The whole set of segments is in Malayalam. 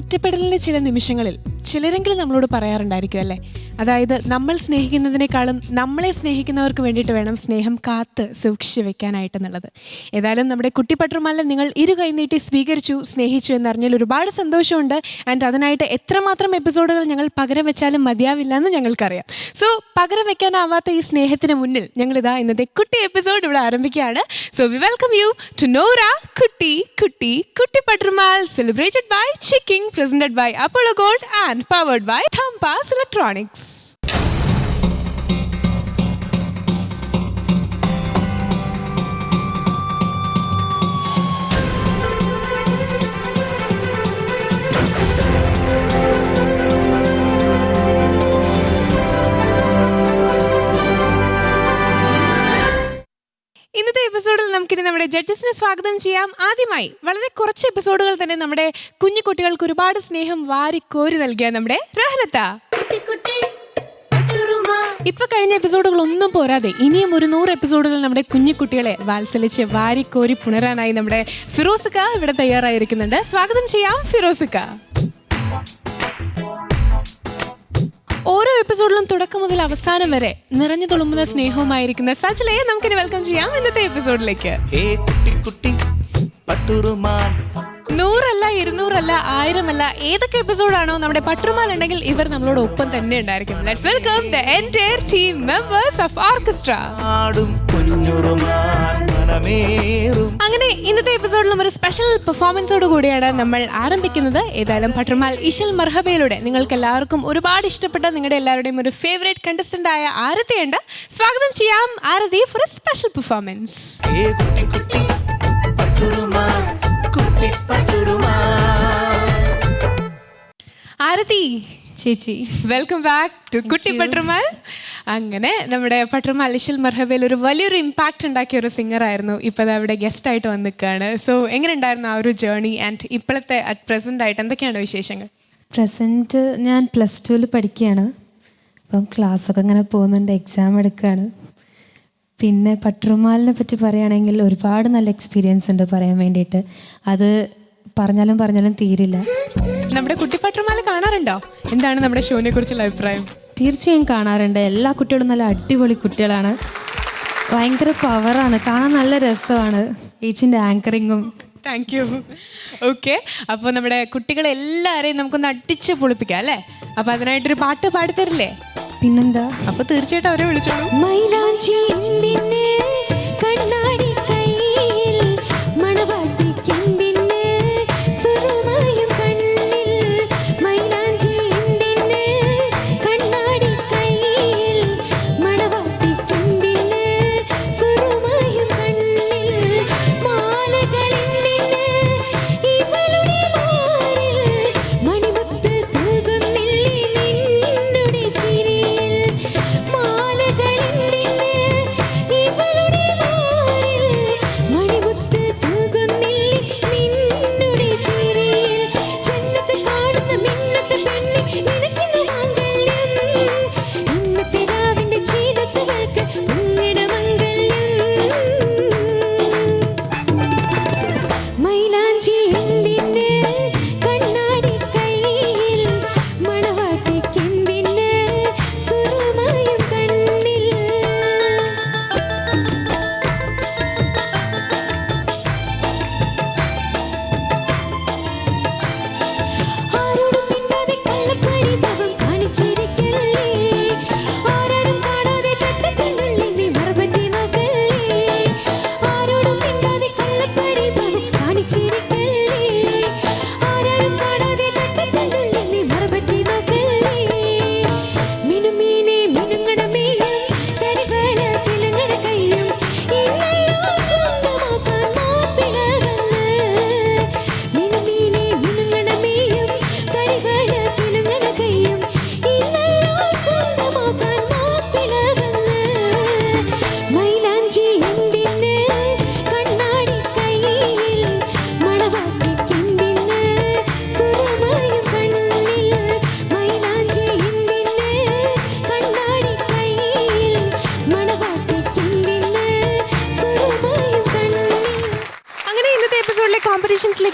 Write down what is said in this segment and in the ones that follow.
ഒറ്റപ്പെടലിൻ്റെ ചില നിമിഷങ്ങളിൽ ചിലരെങ്കിലും നമ്മളോട് പറയാറുണ്ടായിരിക്കും അല്ലേ, അതായത് നമ്മൾ സ്നേഹിക്കുന്നതിനേക്കാളും നമ്മളെ സ്നേഹിക്കുന്നവർക്ക് വേണ്ടിയിട്ട് വേണം സ്നേഹം കാത്ത് സൂക്ഷിച്ചു വെക്കാനായിട്ടെന്നുള്ളത്. ഏതായാലും നമ്മുടെ കുട്ടിപ്പട്ടുമാലിനെ നിങ്ങൾ ഇരു കൈനീട്ടി സ്വീകരിച്ചു, സ്നേഹിച്ചു എന്നറിഞ്ഞാൽ ഒരുപാട് സന്തോഷമുണ്ട്. ആൻഡ് അതിനായിട്ട് എത്രമാത്രം എപ്പിസോഡുകൾ ഞങ്ങൾ പകരം വെച്ചാലും മതിയാവില്ല എന്ന് ഞങ്ങൾക്കറിയാം. സോ പകരം വെക്കാനാവാത്ത ഈ സ്നേഹത്തിന് മുന്നിൽ ഞങ്ങളിതാ ഇന്നത്തെ കുട്ടി എപ്പിസോഡ് ഇവിടെ ആരംഭിക്കുകയാണ്. So we welcome you to Nora കുട്ടി കുട്ടി Kuttippattumal, celebrated by Chicking, presented by Apollo Gold and powered by Thampas Electronics. ഇന്നത്തെ എപ്പിസോഡിൽ നമുക്കിനി നമ്മുടെ ജഡ്ജസിനെ സ്വാഗതം ചെയ്യാം. ആദ്യമായി വളരെ കുറച്ച് എപ്പിസോഡുകൾ തന്നെ നമ്മുടെ കുഞ്ഞു കുട്ടികൾക്ക് ഒരുപാട് സ്നേഹം വാരിക്കോരി നൽകിയ നമ്മുടെ റഹ്നത്ത. ഇപ്പൊ കഴിഞ്ഞ എപ്പിസോഡുകൾ ഒന്നും പോരാതെ ഇനിയും ഒരു 100 എപ്പിസോഡുകൾ നമ്മുടെ കുഞ്ഞു കുട്ടികളെ വാത്സലിച്ച് വാരിക്കോരി പുണരാനായി നമ്മുടെ ഫിറോസിക്ക ഇവിടെ തയ്യാറായിരിക്കുന്നുണ്ട്. സ്വാഗതം ചെയ്യാം ഫിറോസിക്ക. ഓരോ എപ്പിസോഡിലും തുടക്കം മുതൽ അവസാനം വരെ നിറഞ്ഞു തുളുമ്പുന്ന സ്നേഹവുമായിരിക്കുന്ന സജലയെ നമുക്കിനി വെൽക്കം ചെയ്യാം ഇന്നത്തെ എപ്പിസോഡിലേക്ക്. 100 അല്ല 200 അല്ല 1000 അല്ല, ഏതൊക്കെ എപ്പിസോഡാണോ നമ്മുടെ പട്ടുമാൽ ഉണ്ടെങ്കിൽ ഇവർ നമ്മളോട് ഒപ്പം തന്നെ ഉണ്ടായിരിക്കും. Let's welcome the entire team members of orchestra. അങ്ങനെ ഇന്നത്തെ എപ്പിസോഡിലും ഒരു സ്പെഷ്യൽ പെർഫോമൻസോട് കൂടിയാണ് നമ്മൾ ആരംഭിക്കുന്നത്. ഏതായാലും പട്ടുമാൽ ഇശൽ മർഹബയിലൂടെ നിങ്ങൾക്ക് എല്ലാവർക്കും ഒരുപാട് ഇഷ്ടപ്പെട്ട നിങ്ങളുടെ എല്ലാവരുടെയും ഒരു ഫേവറേറ്റ് കണ്ടസ്റ്റന്റ് ആയ ആരതിയുണ്ട്. സ്വാഗതം ചെയ്യാം ആരതി ഫോർ എ സ്പെഷ്യൽ പെർഫോമൻസ്. ആരതി ചേച്ചി, വെൽക്കം ബാക്ക് ടു കുട്ടി പട്ടുമാൽ. അങ്ങനെ നമ്മുടെ പട്ടുമാൽ ഇശൽ മർഹബയിൽ ഒരു വലിയൊരു ഇമ്പാക്റ്റ് ഉണ്ടാക്കിയ ഒരു സിംഗർ ആയിരുന്നു. ഇപ്പോൾ അത് അവിടെ ഗസ്റ്റ് ആയിട്ട് വന്ന് നിൽക്കുകയാണ്. സോ എങ്ങനെ ഉണ്ടായിരുന്നു ആ ഒരു ജേർണി ആൻഡ് ഇപ്പോഴത്തെ അറ്റ് പ്രസന്റ് ആയിട്ട് എന്തൊക്കെയാണ് വിശേഷങ്ങൾ? പ്രസൻറ്റ് ഞാൻ +2 പഠിക്കുകയാണ്. അപ്പം ക്ലാസ്സൊക്കെ ഇങ്ങനെ പോകുന്നുണ്ട്, എക്സാം എടുക്കുകയാണ്. പിന്നെ പട്ടുമാലിനെ പറ്റി പറയുകയാണെങ്കിൽ ഒരുപാട് നല്ല എക്സ്പീരിയൻസ് ഉണ്ട് പറയാൻ വേണ്ടിയിട്ട്. അത് പറഞ്ഞാലും തീരില്ല. നമ്മുടെ കുട്ടി പട്ടുമാൽ കാണാറുണ്ടോ? എന്താണ് നമ്മുടെ ഷോനെ കുറിച്ചുള്ള അഭിപ്രായം? തീർച്ചയായും കാണാറുണ്ട്. എല്ലാ കുട്ടികളും നല്ല അടിപൊളി കുട്ടികളാണ്, ഭയങ്കര പവറാണ്, കാണാൻ നല്ല രസമാണ്. ഏച്ചിൻ്റെ ആങ്കറിങ്ങും. Thank you. ഓക്കെ, അപ്പോൾ നമ്മുടെ കുട്ടികളെല്ലാവരെയും നമുക്കൊന്ന് അടിച്ച് പൊളിപ്പിക്കാം അല്ലേ? അപ്പോൾ അതിനായിട്ടൊരു പാട്ട് പാടിത്തരില്ലേ? പിന്നെന്താ, അപ്പോൾ തീർച്ചയായിട്ടും അവരെ വിളിച്ചോളൂ. Even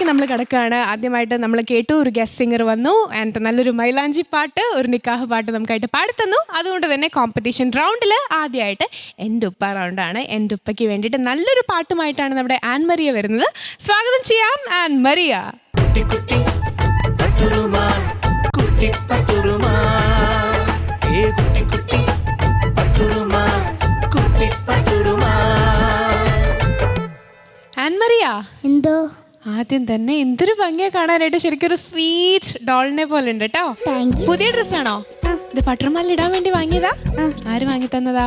റൗണ്ടിലേക്ക് നമ്മൾ കിടക്കുകയാണ്. ആദ്യമായിട്ട് നമ്മൾ കേട്ടു, ഒരു ഗസ്റ്റ് സിംഗർ വന്നു ആൻഡ് നല്ലൊരു മൈലാഞ്ചി പാട്ട്, ഒരു നിക്കാഹ് പാട്ട് നമുക്കായിട്ട് പാടിത്തന്നു. അതുകൊണ്ട് തന്നെ കോമ്പറ്റീഷൻ റൗണ്ടിൽ ആദ്യമായിട്ട് എൻ്റെ ഉപ്പ റൗണ്ടാണ്. എൻ്റെ ഉപ്പയ്ക്ക് വേണ്ടിയിട്ട് നല്ലൊരു പാട്ടുമായിട്ടാണ് നമ്മുടെ ആൻ മരിയ വരുന്നത്. സ്വാഗതം ചെയ്യാം ആൻ മരിയ. ആൻ മരിയ, എന്തോ ആദ്യം തന്നെ എന്തൊരു ഭംഗിയാ കാണാനായിട്ട്. ശരിക്കും ഒരു സ്വീറ്റ് ഡോളിനെ പോലെ ഉണ്ട് കേട്ടോ. പുതിയ ഡ്രസ്സാണോ ഇത്? പട്ടുമാല ഇടാൻ വേണ്ടി വാങ്ങിയതാ? ആര് വാങ്ങി തന്നതാ?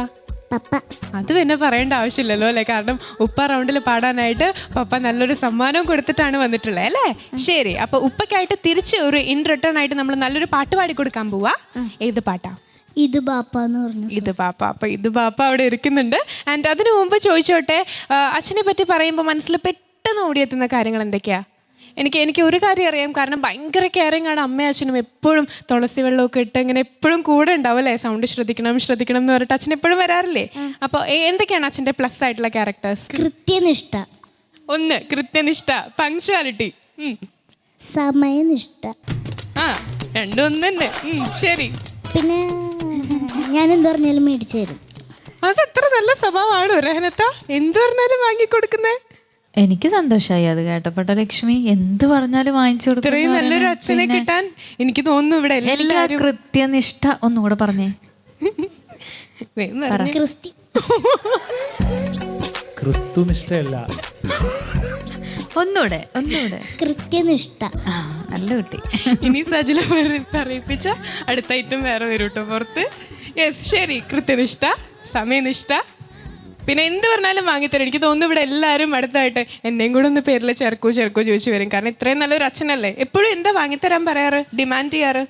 പപ്പ. അത് പിന്നെ പറയേണ്ട ആവശ്യമില്ലല്ലോ അല്ലേ, കാരണം ഉപ്പ റൗണ്ടിൽ പാടാനായിട്ട് പപ്പ നല്ലൊരു സമ്മാനം കൊടുത്തിട്ടാണ് വന്നിട്ടുള്ളത് അല്ലേ. ശരി, അപ്പൊ ഉപ്പയ്ക്കായിട്ട് തിരിച്ച് ഒരു ഇൻ റിട്ടേൺ ആയിട്ട് നമ്മൾ നല്ലൊരു പാട്ട് പാടി കൊടുക്കാൻ പോവാ. ഏത് പാട്ടാ? ഇത് ബാപ്പ എന്ന് പറഞ്ഞു. ഇത് പാപ്പ. അപ്പൊ ഇത് പാപ്പ അവിടെ ഇരിക്കുന്നുണ്ട്. ആൻഡ് അതിനു മുമ്പ് ചോദിച്ചോട്ടെ, അച്ഛനെ പറ്റി പറയുമ്പോൾ മനസ്സിൽ പെട്ടെന്ന് ഓടിയെത്തുന്ന കാര്യങ്ങൾ എന്തൊക്കെയാ? എനിക്ക് ഒരു കാര്യം അറിയാം, കാരണം ഭയങ്കര കെയറിങ് ആണ് അമ്മയും അച്ഛനും. എപ്പോഴും തുളസി വെള്ളമൊക്കെ ഇട്ട് ഇങ്ങനെ എപ്പോഴും കൂടെ ഉണ്ടാവും അല്ലേ. സൗണ്ട് ശ്രദ്ധിക്കണം എന്ന് പറഞ്ഞിട്ട് അച്ഛൻ എപ്പോഴും വരാറില്ലേ? അപ്പോൾ എന്തൊക്കെയാണ് അച്ഛൻ്റെ പ്ലസ് ആയിട്ടുള്ള ക്യാരക്ടേഴ്സ്? കൃത്യനിഷ്ഠ. ഒന്ന് കൃത്യനിഷ്ഠ, പങ്ക്ച്വാലിറ്റി, സമയനിഷ്ഠ. ആ രണ്ടും ഒന്ന് തന്നെ. ശരി, പിന്നെ ഞാൻ എന്ത് പറഞ്ഞാലും മേടിച്ചു തരും. അത് അത്ര നല്ല സ്വഭാവമാണ് രഹനത്ത. എന്ത് പറഞ്ഞാലും വാങ്ങിക്കൊടുക്കുന്നേ. എനിക്ക് സന്തോഷമായി അത് കേട്ടപ്പെട്ട ലക്ഷ്മി. എന്ത് പറഞ്ഞാലും വാങ്ങിച്ചു കൊടുക്കും. ഇത്രയും നല്ലൊരു അച്ഛനെ കിട്ടാൻ എനിക്ക് തോന്നുന്നു ഇവിടെ എല്ലാവരും. കൃത്യനിഷ്ഠ ഒന്നുകൂടെ പറഞ്ഞേ. ക്രിസ്തുനിഷ്ഠയല്ല, ഒന്നുകൂടെ കൃത്യനിഷ്ഠ. നല്ല കുട്ടി. ഇനി സജില പറയിപ്പിച്ച അടുത്ത ഐറ്റം വേറെ വരും കേട്ടോ പുറത്ത്. യെസ്, ശരി. കൃത്യനിഷ്ഠ, സമയനിഷ്ഠ, പിന്നെ എന്ത് പറഞ്ഞാലും വാങ്ങിത്തരും. എനിക്ക് തോന്നുന്നു ഇവിടെ എല്ലാവരും അടുത്തായിട്ട് എന്നെയും കൂടെ ഒന്ന് പേരിൽ ചേർക്കോ ചോദിച്ചു വരും. കാരണം ഇത്രയും നല്ലൊരു അച്ഛനല്ലേ. എപ്പോഴും എന്താ വാങ്ങിത്തരാൻ പറയാറ്, ഡിമാൻഡ് ചെയ്യാറ്?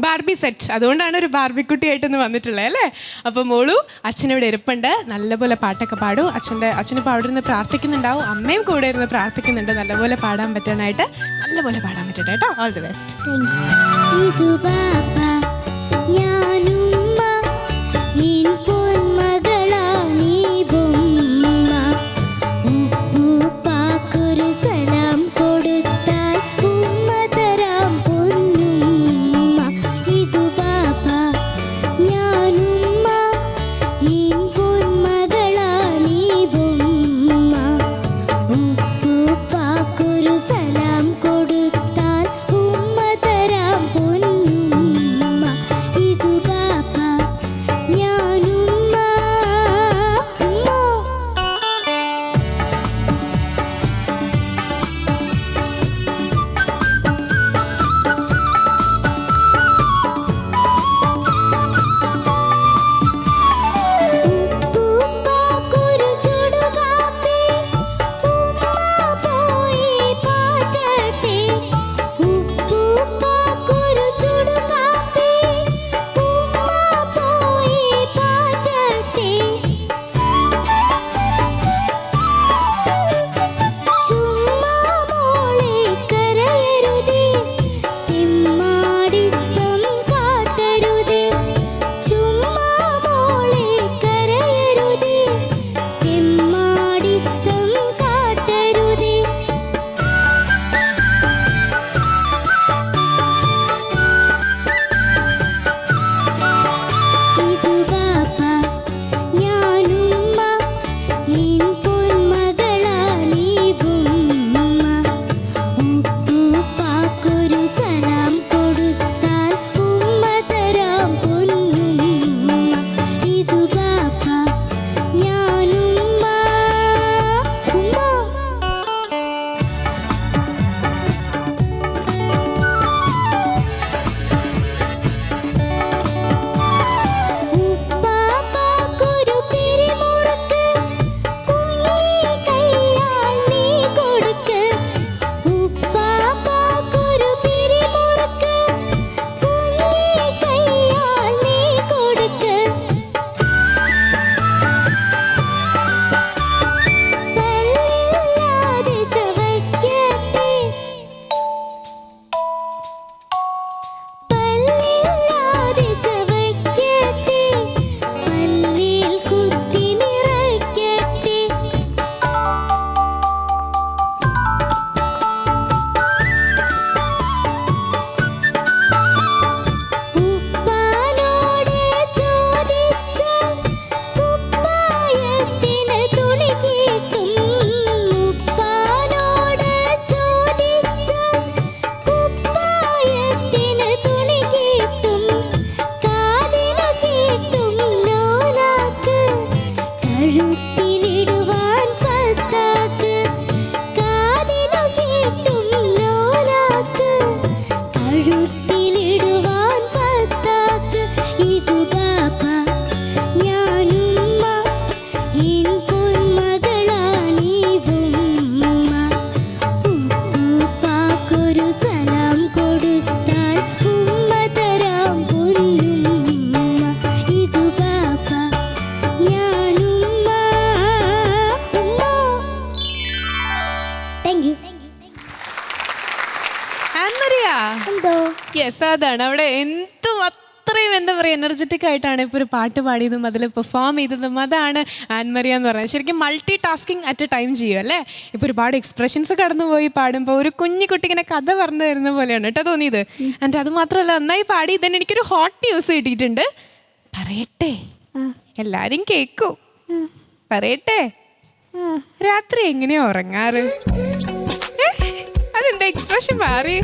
Barbie set. അതുകൊണ്ടാണ് ഒരു ബാർബിക്കുട്ടിയായിട്ടൊന്ന് വന്നിട്ടുള്ളത് അല്ലേ. അപ്പോൾ മോളു അച്ഛനിവിടെ ഇരിപ്പുണ്ട്. നല്ലപോലെ പാട്ടൊക്കെ പാടൂ. അച്ഛനിപ്പോൾ അവിടെ ഇരുന്ന് പ്രാർത്ഥിക്കുന്നുണ്ടാവും, അമ്മയും കൂടെ ഇരുന്ന് പ്രാർത്ഥിക്കുന്നുണ്ട് നല്ലപോലെ പാടാൻ പറ്റാനായിട്ട്. നല്ലപോലെ പാടാൻ പറ്റട്ടെ കേട്ടോ. All the best. കൊടുത്താൽ ഉമ്മ തരാം പൊന്നുമ്മ. ഇതു ബാപ്പ എന്തോ യെസ്, അതാണ് അവിടെ എന്തും അത്രയും എന്താ പറയുക എനർജറ്റിക് ആയിട്ടാണ് ഇപ്പോൾ ഒരു പാട്ട് പാടിയതും അതിൽ പെർഫോം ചെയ്തതും. അതാണ് ആൻമറിയ എന്ന് പറയുന്നത്. ശരിക്കും multi tasking at A time ചെയ്യും അല്ലേ. ഇപ്പോൾ ഒരുപാട് എക്സ്പ്രഷൻസ് കടന്നുപോയി പാടുമ്പോൾ ഒരു കുഞ്ഞു കുട്ടി ഇങ്ങനെ കഥ പറഞ്ഞു തരുന്ന പോലെയാണ് കേട്ടോ തോന്നിയത്. ആൻഡ് അത് മാത്രമല്ല, നന്നായി പാടി. ഇതന്നെ എനിക്കൊരു ഹോട്ട് ന്യൂസ് കിട്ടിയിട്ടുണ്ട്. പറയട്ടെ, എല്ലാരും കേക്കൂ. പറയട്ടെ, രാത്രി എങ്ങനെയാ ഉറങ്ങാറ്? അതെന്താ എക്സ്പ്രഷൻ മാറി?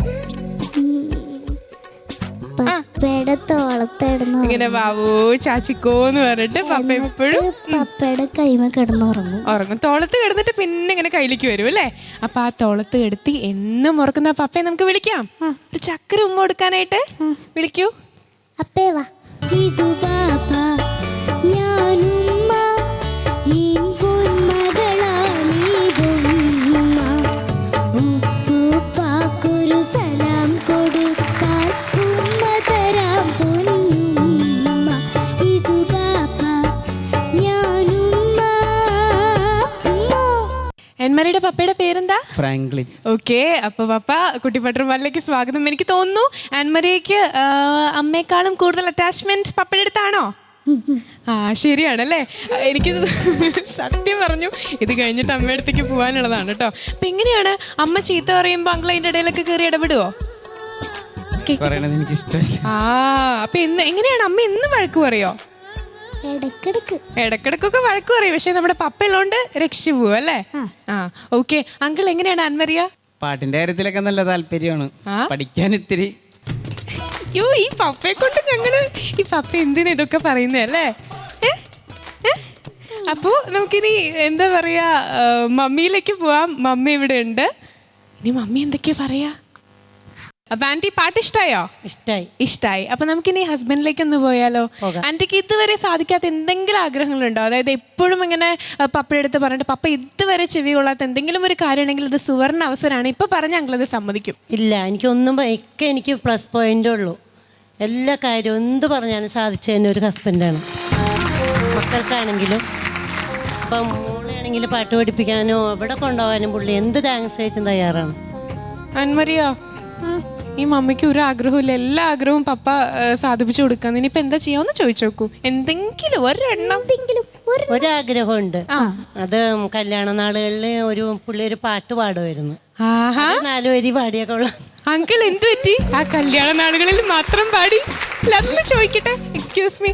പപ്പയുടെ തോളത്തിടുന്നു ഇങ്ങനെ ബാബു ചാച്ചിക്കോന്ന് പറഞ്ഞിട്ട് പപ്പ എപ്പോഴും പപ്പയുടെ കൈമ കിടന്നുറങ്ങും. ഉറങ്ങും. തോളത്ത് കിടന്നിട്ട് പിന്നെ ഇങ്ങനെ കയ്യിലേക്ക് വരും അല്ലേ. അപ്പൊ ആ തോളത്ത് കിടത്തി എന്നും ഉറക്കുന്ന പപ്പയെ നമുക്ക് വിളിക്കാം. ഒരു ചക്കര ഉമ്മ കൊടുക്കാനായിട്ട് വിളിക്കൂ. അപ്പേ വാ. ഇതു പാപ്പ ഞാനുമ്മ ഈ പൊന്മകളാണീ പൊന്മ. ഉപ്പുപ്പാക്കൊരു സലാം കൊടുക്കാൻ ഉമ്മ തരാം പൊന്നുമ്മ. ഇതു പാപ്പ ഞാനുമ്മ. ആൻമറിയുടെ പപ്പയുടെ പേരെന്താ? ഫ്രാങ്ക്ലിൻ. ഓക്കെ, അപ്പൊ പപ്പ കുട്ടിപ്പട്ടർമാരിലേക്ക് സ്വാഗതം. എനിക്ക് തോന്നുന്നു ആൻമറിയയ്ക്ക് അമ്മയെക്കാളും കൂടുതൽ അറ്റാച്ച്മെന്റ് പപ്പയുടെ അടുത്താണോ? ആ, ശരിയാണല്ലേ. എനിക്ക് സത്യം പറഞ്ഞു, ഇത് കഴിഞ്ഞിട്ട് അമ്മയുടെ അടുത്തേക്ക് പോകാനുള്ളതാണ് കേട്ടോ. അപ്പൊ എങ്ങനെയാണ് അമ്മ ചീത്ത പറയുമ്പോ അങ്കിൾ അതിന്റെ ഇടയിലൊക്കെ കയറി ഇടപെടുവോ? പറയണത് എനിക്ക് ഇഷ്ടമല്ല. ആ, അപ്പൊ എങ്ങനെയാണ് അമ്മ എന്നും വഴക്ക് പറയോ? ഇടക്കിടക്കൊക്കെ വഴക്ക് പറയും. പക്ഷെ നമ്മുടെ പപ്പ ഉള്ളതുകൊണ്ട് രക്ഷ പോവും അല്ലേ. ആ, ഓക്കെ. അങ്കിൾ എങ്ങനെയാണ് ആൻമറിയ? പാട്ടിന്റെ കാര്യത്തിലൊക്കെ നല്ല താല്പര്യമാണ്. പഠിക്കാൻ ഇത്തിരി. യോ, ഈ പപ്പയെ കൊണ്ട് ഞങ്ങള് ഈ പപ്പ എന്തിനാ ഇതൊക്കെ പറയുന്നേ അല്ലേ. അപ്പോ നമുക്കിനി എന്താ പറയാ, മമ്മിയിലേക്ക് പോവാം. മമ്മി ഇവിടെ ഉണ്ട്. ഇനി മമ്മി എന്തൊക്കെയാ പറയാ? അപ്പൊ ആന്റി പാട്ട് ഇഷ്ടായോ? ഇഷ്ടായി. അപ്പൊ നമുക്കിനി ഹസ്ബൻഡിലേക്ക് ഒന്ന് പോയാലോ? ആന്റിക്ക് ഇതുവരെ സാധിക്കാത്ത എന്തെങ്കിലും ആഗ്രഹങ്ങളുണ്ടോ? അതായത് എപ്പോഴും ഇങ്ങനെ പപ്പയുടെ അടുത്ത് പറഞ്ഞിട്ട് പപ്പ ഇതുവരെ ചെവി കൊള്ളാത്ത എന്തെങ്കിലും ഒരു കാര്യം ഉണ്ടെങ്കിൽ ഇത് സുവർണ അവസരമാണ്, ഇപ്പൊ പറഞ്ഞ അങ്കിളത് സമ്മതിക്കും. ഇല്ല, എനിക്ക് പ്ലസ് പോയിന്റേ ഉള്ളൂ. എല്ലാ കാര്യവും എന്ത് പറഞ്ഞാലും സാധിച്ചു തന്നെ ഒരു ഹസ്ബൻഡാണ്. മക്കൾക്കാണെങ്കിലും ഇപ്പം മോളെയാണെങ്കിലും പാട്ട് പഠിപ്പിക്കാനോ എവിടെ കൊണ്ടുപോകാനും പുള്ളി എന്ത് താങ്ക്സ് കഴിച്ചും തയ്യാറാണ്. ആൻമറിയ, ഈ മമ്മിക്ക് ഒരു ആഗ്രഹമില്ല, എല്ലാ ആഗ്രഹവും പപ്പ സാധിപ്പിച്ചു കൊടുക്കാന്ന്. ഇനിയിപ്പോ എന്താ ചെയ്യാന്ന് ചോദിച്ചു നോക്കൂ. എന്തെങ്കിലും ഒരാഗ്രഹമുണ്ട്. അത് കല്യാണ നാളുകളിൽ പുള്ളി ഒരു പാട്ട് പാടുമായിരുന്നു. 4 വരി പാടിയൊക്കെ ഉള്ള. അങ്കിൾ എന്ത് പറ്റി? ആ കല്യാണ നാളുകളിൽ മാത്രം പാടി? അതൊന്ന് ചോദിക്കട്ടെ, എക്സ്ക്യൂസ് മീ.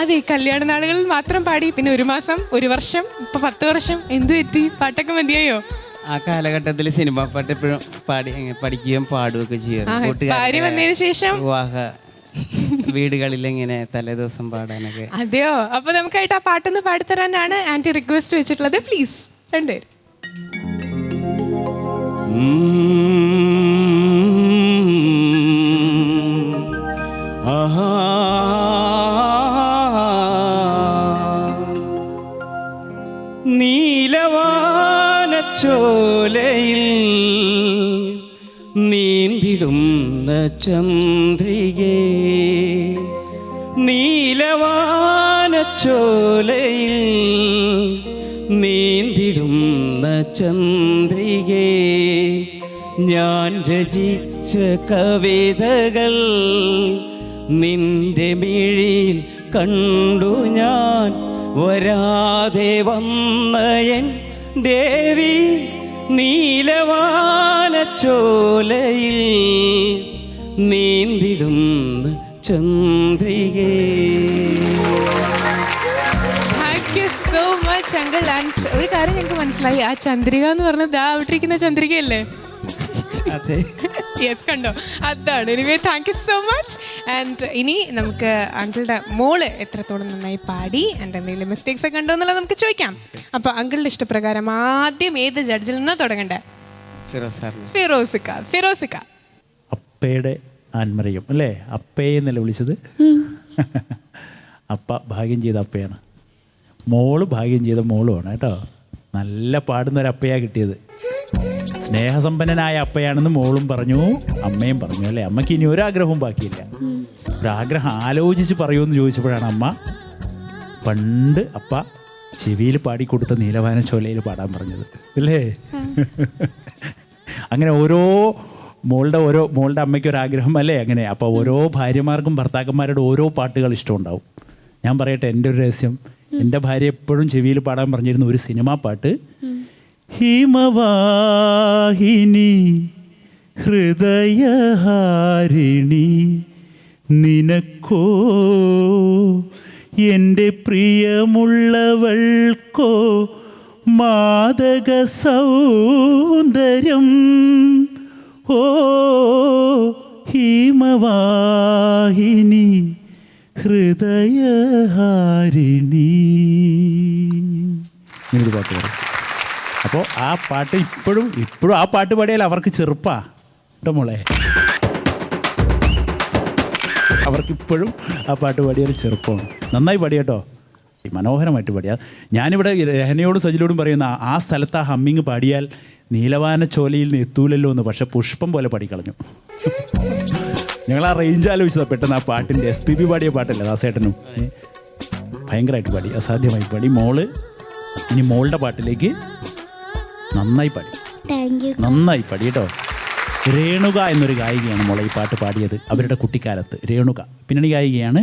അതെ, കല്യാണ നാളുകളിൽ മാത്രം പാടി, പിന്നെ 1 മാസം, 1 വർഷം, ഇപ്പൊ 10 വർഷം. എന്ത് പറ്റി? പാട്ടൊക്കെ മതിയായോ? ആ കാലഘട്ടത്തിൽ സിനിമ പാട്ട് എപ്പോഴും പഠിക്കുകയും പാടുകയൊക്കെ ഭാര്യ വന്നതിന് ശേഷം വിവാഹ വീടുകളിൽ ഇങ്ങനെ തലേദിവസം പാടാനൊക്കെ. അതെയോ? അപ്പൊ നമുക്കായിട്ട് ആ പാട്ടൊന്ന് പാടിത്തരാനാണ് ആന്റി റിക്വസ്റ്റ് വെച്ചിട്ടുള്ളത്. പ്ലീസ് രണ്ടുപേരും. ചോലയിൽ നീന്തിടുന്ന ചന്ദ്രികേ, നീലവാനച്ചോലയിൽ നീന്തിടുന്ന ചന്ദ്രികേ, ഞാൻ രചിച്ച കവിതകൾ നിന്റെ മിഴിയിൽ കണ്ടു ഞാൻ, വരാതെ വന്നയൻ ദേവി നീലവാനച്ചോലയിൽ നീന്തിടുന്ന ചന്ദ്രികേ. Thank you so much uncle. And ഒരു കാര്യം ഞങ്ങൾക്ക് മനസ്സിലായി, ആ ചന്ദ്രിക എന്ന് പറഞ്ഞത് അവിടെ ഇരിക്കുന്ന ചന്ദ്രികയല്ലേ? അതെ, യെസ്, കണ്ടോ? അതാണ്. Anyway, thank you so much. And ഇനി നമുക്ക് അങ്കിളുടെ മോള് എത്രത്തോളം നന്നായി പാടി ആൻഡ് എന്തെങ്കിലും മിസ്റ്റേക്സ് ഒക്കെ ഉണ്ടോ എന്നുള്ളത് നമുക്ക് ചോദിക്കാം. അപ്പൊ അങ്കിളുടെ ഇഷ്ടപ്രകാരം ആദ്യം ഏത് ജഡ്ജിൽ നിന്നാ തുടങ്ങണ്ടേ? ഫിറോസിക്ക. അപ്പയുടെ ആൻമറിയം അല്ലേ? അപ്പയെ എന്നല്ലേ വിളിച്ചത്? അപ്പ ഭാഗ്യം ചെയ്ത അപ്പയാണ്, മോള് ഭാഗ്യം ചെയ്ത മോളുമാണ് കേട്ടോ. നല്ല പാടുന്നൊരു അപ്പയാണ് കിട്ടിയത്. സ്നേഹസമ്പന്നനായ അപ്പയാണെന്ന് മോളും പറഞ്ഞു, അമ്മയും പറഞ്ഞു അല്ലേ? അമ്മയ്ക്ക് ഇനി ഒരാഗ്രഹവും ബാക്കിയില്ല. ഒരാഗ്രഹം ആലോചിച്ച് പറയുമെന്ന് ചോദിച്ചപ്പോഴാണ് അമ്മ പണ്ട് അപ്പ ചെവിയിൽ പാടിക്കൊടുത്ത നീലവാന ചോലയിൽ പാടാൻ പറഞ്ഞത് അല്ലേ? അങ്ങനെ ഓരോ മോളുടെ അമ്മയ്ക്ക് ഒരു ആഗ്രഹം അല്ലേ അങ്ങനെ. അപ്പോൾ ഓരോ ഭാര്യമാർക്കും ഭർത്താക്കന്മാരുടെ ഓരോ പാട്ടുകൾ ഇഷ്ടമുണ്ടാവും. ഞാൻ പറയട്ടെ എൻ്റെ ഒരു രഹസ്യം, എൻ്റെ ഭാര്യ എപ്പോഴും ചെവിയിൽ പാടാൻ പറഞ്ഞിരുന്ന ഒരു സിനിമാ പാട്ട്, ഹിമവാഹിനി ഹൃദയഹാരിണി നിനക്കോ എൻ്റെ പ്രിയമുള്ളവൾക്കോ മാദക സൗന്ദര്യം, ഓ ഹിമവാഹിനി ഹൃദയഹാരിണി. ഇങ്ങനൊരു പാട്ട് പറയും. അപ്പോൾ ആ പാട്ട് ഇപ്പോഴും ആ പാട്ട് പാടിയാൽ അവർക്ക് ചെറുപ്പാ കേട്ടോ മോളെ. അവർക്കിപ്പോഴും ആ പാട്ട് പാടിയാൽ ചെറുപ്പമാണ്. നന്നായി പാടി കേട്ടോ, മനോഹരമായിട്ട് പാടിയാൽ. ഞാനിവിടെ രഹനയോടും സജിലോടും പറയുന്ന ആ സ്ഥലത്ത് ആ ഹമ്മിങ് പാടിയാൽ നീലവാന ചോലയിൽ നിന്ന് എത്തൂലല്ലോ എന്ന്, പക്ഷെ പുഷ്പം പോലെ പാടിക്കളഞ്ഞു. ഞങ്ങൾ ആ റേഞ്ച് ആലോചിച്ചതാണ് പെട്ടെന്ന്. ആ പാട്ടിൻ്റെ SPB പാടിയ പാട്ടല്ലേ ദാസേട്ടനും, ഭയങ്കരമായിട്ട് പാടി, അസാധ്യമായി പാടി. ഇനി മോളുടെ പാട്ടിലേക്ക് നന്നായി പാടി, നന്നായി പാടി കേട്ടോ. രേണുക എന്നൊരു ഗായികയാണ് മോളെ ഈ പാട്ട് പാടിയത് അവരുടെ കുട്ടിക്കാലത്ത്. രേണുക പിന്നണി ഗായികയാണ്.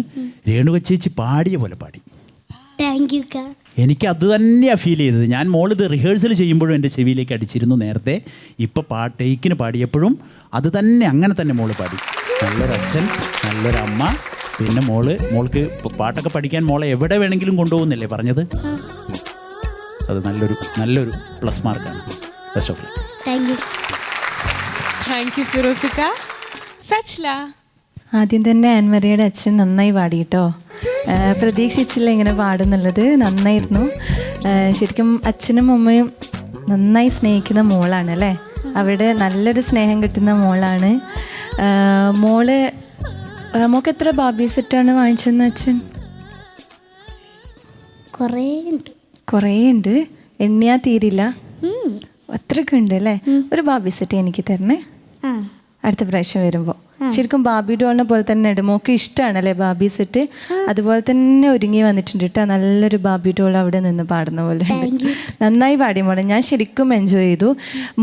രേണുക ചേച്ചി പാടിയ പോലെ പാടി. എനിക്ക് അത് തന്നെയാണ് ഫീൽ ചെയ്തത്. ഞാൻ മോളിത് റിഹേഴ്സൽ ചെയ്യുമ്പോഴും എൻ്റെ ചെവിയിലേക്ക് അടിച്ചിരുന്നു നേരത്തെ. ഇപ്പോൾ ടേക്കിന് പാടിയപ്പോഴും അത് തന്നെ അങ്ങനെ തന്നെ മോള് പാടി. നല്ലൊരച്ഛൻ, നല്ലൊരമ്മ, പിന്നെ മോൾക്ക് പാട്ടൊക്കെ പഠിക്കാൻ മോളെ എവിടെ വേണമെങ്കിലും കൊണ്ടുപോകുന്നില്ലേ പറഞ്ഞത്. അത് നല്ലൊരു പ്ലസ് മാർക്കാണ്. Best of luck. Thank you ഫിറോസിക്ക. സച്ല, ആദ്യം തന്നെ ആൻമറിയുടെ അച്ഛൻ നന്നായി പാടി കേട്ടോ. പ്രതീക്ഷിച്ചില്ല ഇങ്ങനെ പാടുന്നുള്ളത്. നന്നായിരുന്നു. ശരിക്കും അച്ഛനും അമ്മയും നന്നായി സ്നേഹിക്കുന്ന മോളാണ് അല്ലേ. അവിടെ നല്ലൊരു സ്നേഹം കിട്ടുന്ന മോളാണ്. മോൾക്ക് എത്ര ബാബി സെറ്റാണ് വാങ്ങിച്ചതെന്ന് അച്ഛൻ? കുറേ ഉണ്ട്, എണ്ണിയാ തീരില്ല, അത്രയൊക്കെ ഉണ്ട് അല്ലേ. ഒരു ബാബി സെറ്റ് എനിക്ക് തരണേ അടുത്ത പ്രാവശ്യം വരുമ്പോൾ. ശരിക്കും ബാബി ഡോളിനെ പോലെ തന്നെ ഉണ്ട്. മോക്ക് ഇഷ്ടമാണല്ലേ ബാബി സെറ്റ്. അതുപോലെ തന്നെ ഒരുങ്ങി വന്നിട്ടുണ്ട് കേട്ടോ. നല്ലൊരു ബാബി ഡോൾ അവിടെ നിന്ന് പാടുന്ന പോലെ ഉണ്ട്. നന്നായി പാടി മോളെ. ഞാൻ ശരിക്കും എൻജോയ് ചെയ്തു.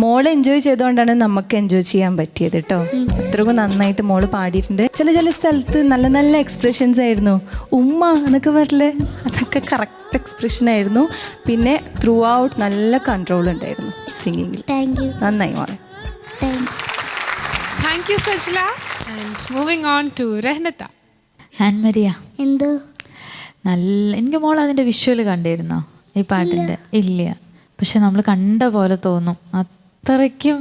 മോള് എൻജോയ് ചെയ്തുകൊണ്ടാണ് നമുക്ക് എൻജോയ് ചെയ്യാൻ പറ്റിയത് കേട്ടോ. അത്രക്കും നന്നായിട്ട് മോള് പാടിയിട്ടുണ്ട്. ചില സ്ഥലത്ത് നല്ല നല്ല എക്സ്പ്രഷൻസ് ആയിരുന്നു. ഉമ്മ എന്നൊക്കെ പറഞ്ഞില്ലേ, അതൊക്കെ കറക്റ്റ് എക്സ്പ്രഷൻ ആയിരുന്നു. പിന്നെ ത്രൂ ഔട്ട് നല്ല കൺട്രോൾ ഉണ്ടായിരുന്നു സിംഗിങ്ങിൽ. നന്നായി മോളെ. Thank you Sajla. And moving on to രഹ്നത്ത. ആൻമരിയ, എന്തോ എനിക്ക് മോൾ അതിൻ്റെ വിഷ്വൽ കണ്ടിരുന്നോ ഈ പാട്ടിൻ്റെ? ഇല്ല, പക്ഷെ നമ്മൾ കണ്ട പോലെ തോന്നും. അത്രയ്ക്കും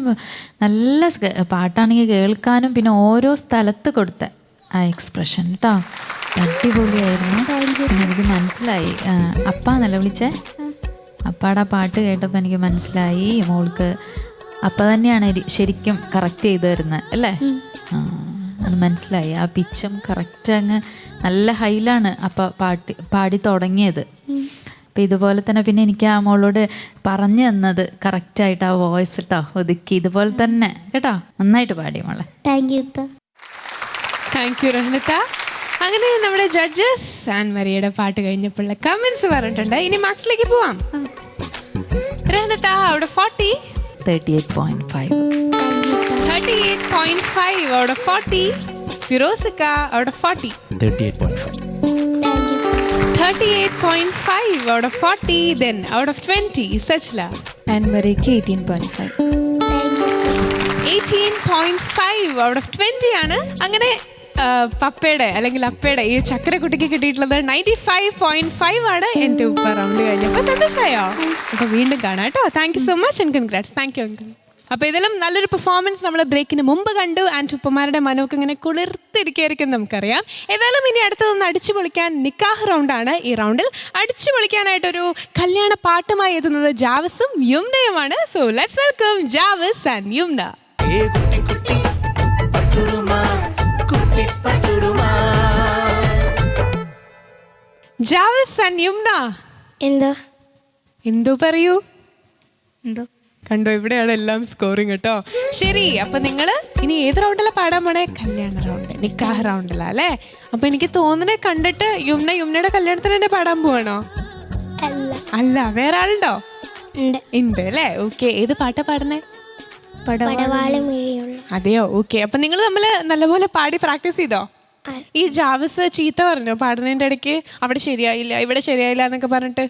നല്ല പാട്ടാണെങ്കിൽ കേൾക്കാനും പിന്നെ ഓരോ സ്ഥലത്ത് കൊടുത്ത ആ എക്സ്പ്രഷൻ കേട്ടോ അടിപൊളിയായിരുന്നു. എനിക്ക് മനസ്സിലായി. അപ്പ എന്നല്ല വിളിച്ചേ? അപ്പാടെ ആ പാട്ട് കേട്ടപ്പോൾ എനിക്ക് മനസ്സിലായി മോൾക്ക് അപ്പ തന്നെയാണ് ശരിക്കും കറക്റ്റ് ചെയ്ത് തരുന്നത് അല്ലേ. അത് മനസ്സിലായി. ആ പിച്ചും കറക്റ്റ് അങ്ങ് നല്ല ഹൈലാണ് അപ്പം പാടി തുടങ്ങിയത്. അപ്പം ഇതുപോലെ തന്നെ പിന്നെ എനിക്ക് ആ മോളോട് പറഞ്ഞു തന്നത് കറക്റ്റായിട്ട് ആ വോയിസ് കേട്ടോ ഒതുക്കി ഇതുപോലെ തന്നെ കേട്ടോ നന്നായിട്ട് പാടി മോളെ. താങ്ക് യു രഹ്നത്ത. അങ്ങനെ നമ്മുടെ ജഡ്ജസ് ആൻമരിയുടെ പാട്ട് കഴിഞ്ഞപ്പോഴുള്ള കമന്റ്സ് പറഞ്ഞിട്ടുണ്ട്. ഇനി മാർക്സിലേക്ക് പോവാം. രഹ്നത്ത out of 40 38.5. 38.5 out of 40. Firozika out of 40. 38.5. 38.5 out of 40. Then out of 20, Sachla. ആൻമറിക്ക് 18.5. 18.5 out of 20 ആണ്. അങ്ങനെ പപ്പയുടെ അല്ലെങ്കിൽ അപ്പയുടെ ഈ ചക്കരക്കുട്ടിക്ക് കിട്ടിയിട്ടുള്ളത് 95.5 ആണ്. എൻ്റെ ഉപ്പ റൗണ്ട് കഴിഞ്ഞപ്പോൾ സന്തോഷമായോ? അപ്പോൾ വീണ്ടും കാണാം കേട്ടോ. Thank you so much and congrats. Thank you uncle. അപ്പോൾ ഇതിലും നല്ലൊരു പെർഫോമൻസ് നമ്മൾ ബ്രേക്കിന് മുമ്പ് കണ്ടു. ആൻഡ് ഉപ്പമാരുടെ മനമൊക്കെ ഇങ്ങനെ കുളിർത്തിരിക്കുകയായിരിക്കും നമുക്കറിയാം. ഏതായാലും ഇനി അടുത്തതൊന്ന് അടിച്ചു പൊളിക്കാൻ നിക്കാഹ് റൗണ്ടാണ്. ഈ റൗണ്ടിൽ അടിച്ചു പൊളിക്കാനായിട്ടൊരു കല്യാണ പാട്ടുമായി എത്തുന്നത് ജാവസും യുംനയുമാണ്. So let's welcome Javas and Yumna. Javas and Yumna, എന്തോ പറയൂ. കണ്ടോ, ഇവിടെയാണ് എല്ലാം സ്കോറിങ് കേട്ടോ. ശരി, അപ്പൊ നിങ്ങൾ ഇനി ഏത് റൗണ്ടിലാ പാടാൻ പോണേ? കല്യാണ റൗണ്ട്, നിക്കാഹ് റൗണ്ടിലാ അല്ലേ? അപ്പൊ എനിക്ക് തോന്നണേ കണ്ടിട്ട് യുംനയുടെ കല്യാണത്തിന് തന്നെ പാടാൻ പോവാണോ? അല്ല, വേറെ ആളുണ്ടോ? ഉണ്ട് അല്ലേ? ഓക്കെ, ഏത് പാട്ടാ പാടുന്നേ? പടവാള് മിഴിയുള്ള. അതെയോ, ഓക്കെ. അപ്പൊ നിങ്ങൾ തമ്മിൽ നല്ലപോലെ പാടി പ്രാക്ടീസ് ചെയ്തോ? ഈ ജാവസ് ചീത്ത പറഞ്ഞോ പാടുന്നതിന്റെ ഇടയ്ക്ക്? അവിടെ ശരിയായില്ല, ഇവിടെ ശരിയായില്ല എന്നൊക്കെ പറഞ്ഞിട്ട്?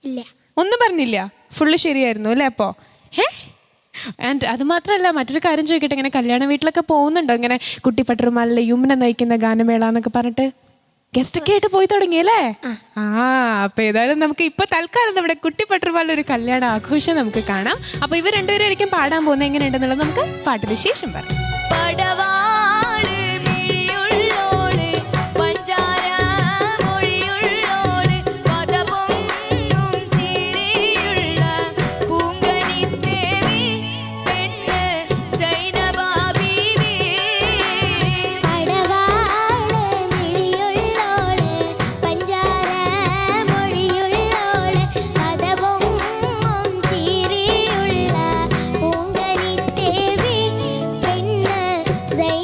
ഇല്ല. ഒന്നും പറഞ്ഞില്ല, ഫുള്ള് ശരിയായിരുന്നു അല്ലേ? അപ്പോൾ ആൻഡ് അത് മാത്രമല്ല, മറ്റൊരു കാര്യം ചോദിക്കട്ടെ, ഇങ്ങനെ കല്യാണ വീട്ടിലൊക്കെ പോകുന്നുണ്ടോ ഇങ്ങനെ കുട്ടിപ്പട്ടർമാലിലെ യുമ്ന നയിക്കുന്ന ഗാനമേള എന്നൊക്കെ പറഞ്ഞിട്ട്? ഗസ്റ്റ് ഒക്കെ ആയിട്ട് പോയി തുടങ്ങിയല്ലേ? അപ്പൊ ഏതായാലും നമുക്ക് ഇപ്പൊ തൽക്കാലം നമ്മുടെ കുട്ടിപ്പട്ടർമാലിലെ ഒരു കല്യാണ ആഘോഷം നമുക്ക് കാണാം. അപ്പൊ ഇവർ രണ്ടുപേരും ആയിരിക്കും പാടാൻ പോകുന്നത്. എങ്ങനെയുണ്ടെന്നുള്ളത് നമുക്ക് പാട്ടിന് ശേഷം പറയാം. Zai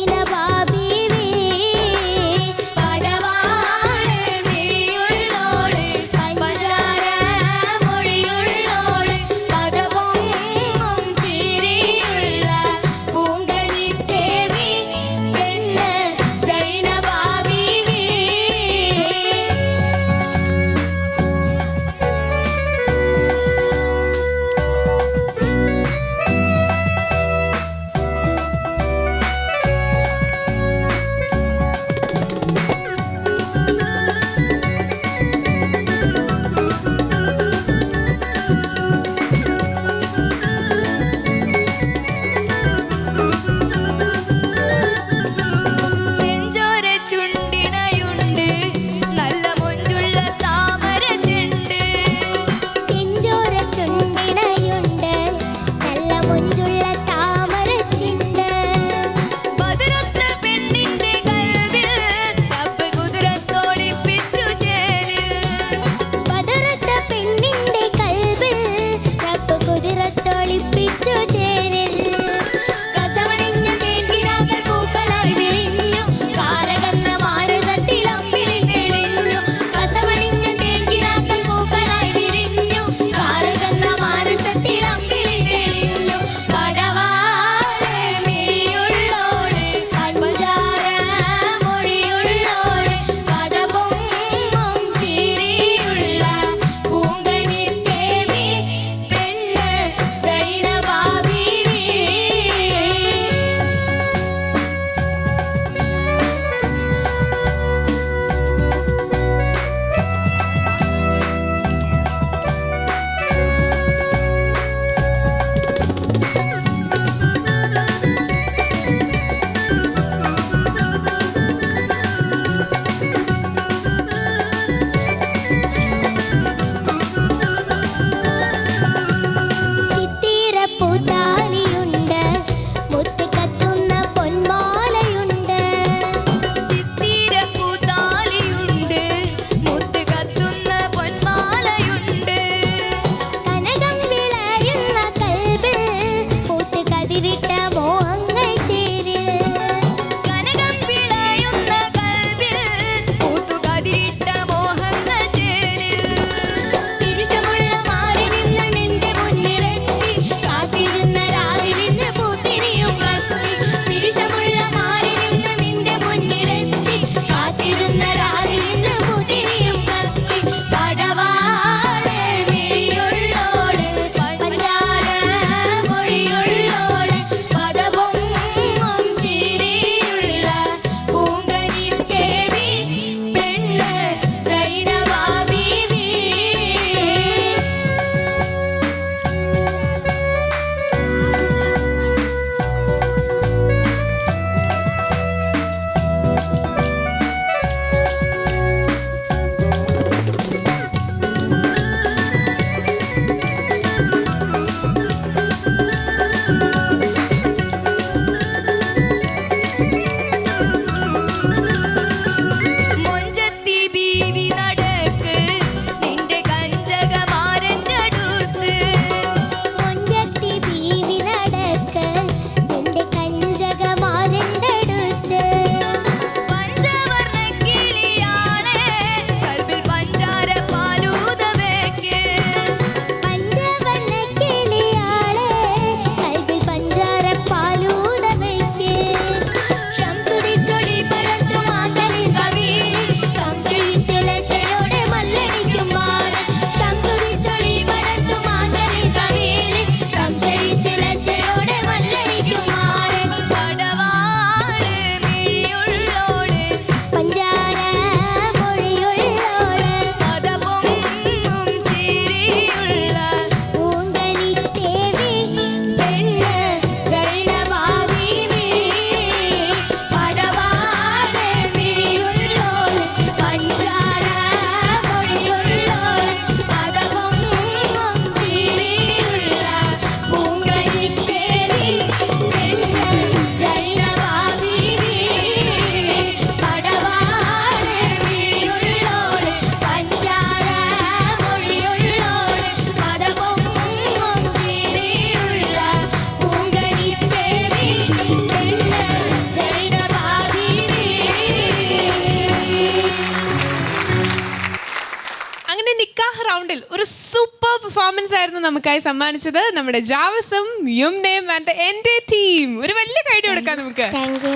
പെർഫോമൻസ് ആയിരുന്നു നമുക്കായി സമ്മാനിച്ചത് നമ്മുടെ ജാവസും യുംനയും ആൻഡ് എൻ്റെ ടീം. ഒരു വലിയ കൈഡി കൊടുക്കാം നമുക്ക്. Thank you.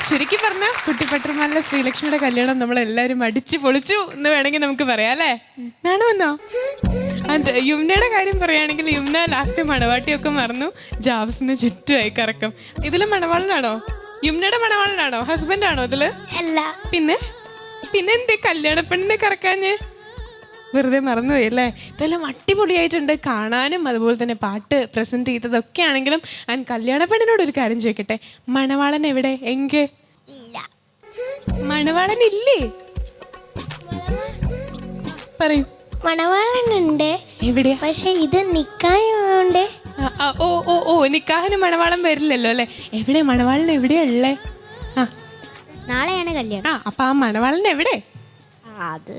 ചുരുക്കി പറഞ്ഞ കുട്ടിപ്പട്ടർമാലിലെ ശ്രീലക്ഷ്മിയുടെ കല്യാണം നമ്മളെല്ലാവരും അടിച്ചു പൊളിച്ചു എന്ന് വേണമെങ്കിൽ നമുക്ക് പറയാം അല്ലേ? നാണുവന്നോ? അത് യുംനയുടെ കാര്യം പറയുകയാണെങ്കിൽ യുംന ലാസ്റ്റ് മണവാട്ടിയൊക്കെ മറന്നു ജാവസിന് ചുറ്റുമായി കറക്കം. ഇതില് മണവാളനാണോ? യുംനയുടെ മണവാളനാണോ? ഹസ്ബൻഡാണോ ഇതില്? അല്ല. പിന്നെ എന്തേ കല്യാണപ്പെണ്ണിനെ കറക്കാഞ്ഞ്? വെറുതെ മറന്നുപോയി അല്ലേ? ഇതെല്ലാം അടിപൊളിയായിട്ടുണ്ട് കാണാനും, അതുപോലെ തന്നെ പാട്ട് പ്രസന്റ് ചെയ്തതൊക്കെ ആണെങ്കിലും. ഞാൻ കല്യാണപ്പെണ്ണിനോട് ഒരു കാര്യം ചോദിക്കട്ടെ, മണവാളൻ എവിടെ? എങ്കെ മണവാളൻ ഇല്ലേ? പറയൂ. മണവാളനുണ്ട്. എവിടെയാ? പക്ഷെ ഇത് നിക്കായുണ്ട്. ഓ നിക്കാഹിന് മണവാളൻ വരില്ലല്ലോ അല്ലേ? എവിടെ മണവാളൻ? എവിടെയാ ഉള്ളേ? നാളെയാണ് കല്യാണം. അപ്പൊ ആ മണവാളൻ എവിടെ? അത്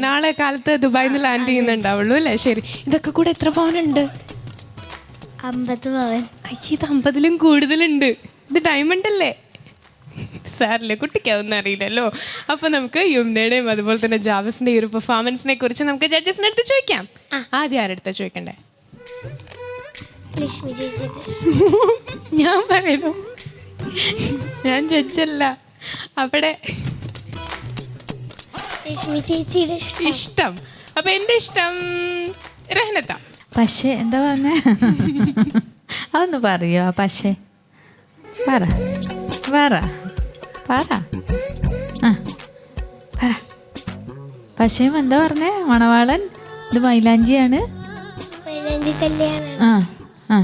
നാളെ കാലത്ത് ദുബായിൽ നിന്ന് ലാൻഡ് ചെയ്യുന്നുണ്ടാവുള്ളൂ അല്ലേ? ശരി. ഇതൊക്കെ കൂടെ എത്ര പവനുണ്ട്? 50 പവൻ. ഇത് 50-ലും കൂടുതലുണ്ട്. ഇത് ഡയമണ്ട് അല്ലേ? സാറില്ലേ, കുട്ടിക്കാവുന്ന അറിയില്ലല്ലോ. അപ്പൊ നമുക്ക് യുംനയുടെയും അതുപോലെ തന്നെ ജാവസിന്റെ ഈ ഒരു പെർഫോമൻസിനെ കുറിച്ച് നമുക്ക് ജഡ്ജസിന്റെ അടുത്ത് ചോദിക്കാം. ആദ്യം ആരെടുത്താ ചോദിക്കണ്ടേ? ലക്ഷ്മി ചേച്ചി. ഞാൻ പറയുന്നു, ഞാൻ ജഡ്ജല്ല. അവിടെ ലക്ഷ്മി ചേച്ചിയുടെ ഇഷ്ടം. അപ്പൊ എന്റെ ഇഷ്ടം രഹനത്ത. പക്ഷേ എന്താ പറഞ്ഞേ? അതൊന്ന് പറയോ? പക്ഷേ പറ പറ പറ ആ പറ. പക്ഷേ എന്താ പറഞ്ഞേ? മണവാളൻ ഇത് മൈലാഞ്ചിയാണ്. മൈലാഞ്ചി കല്യാണം. ആ ആ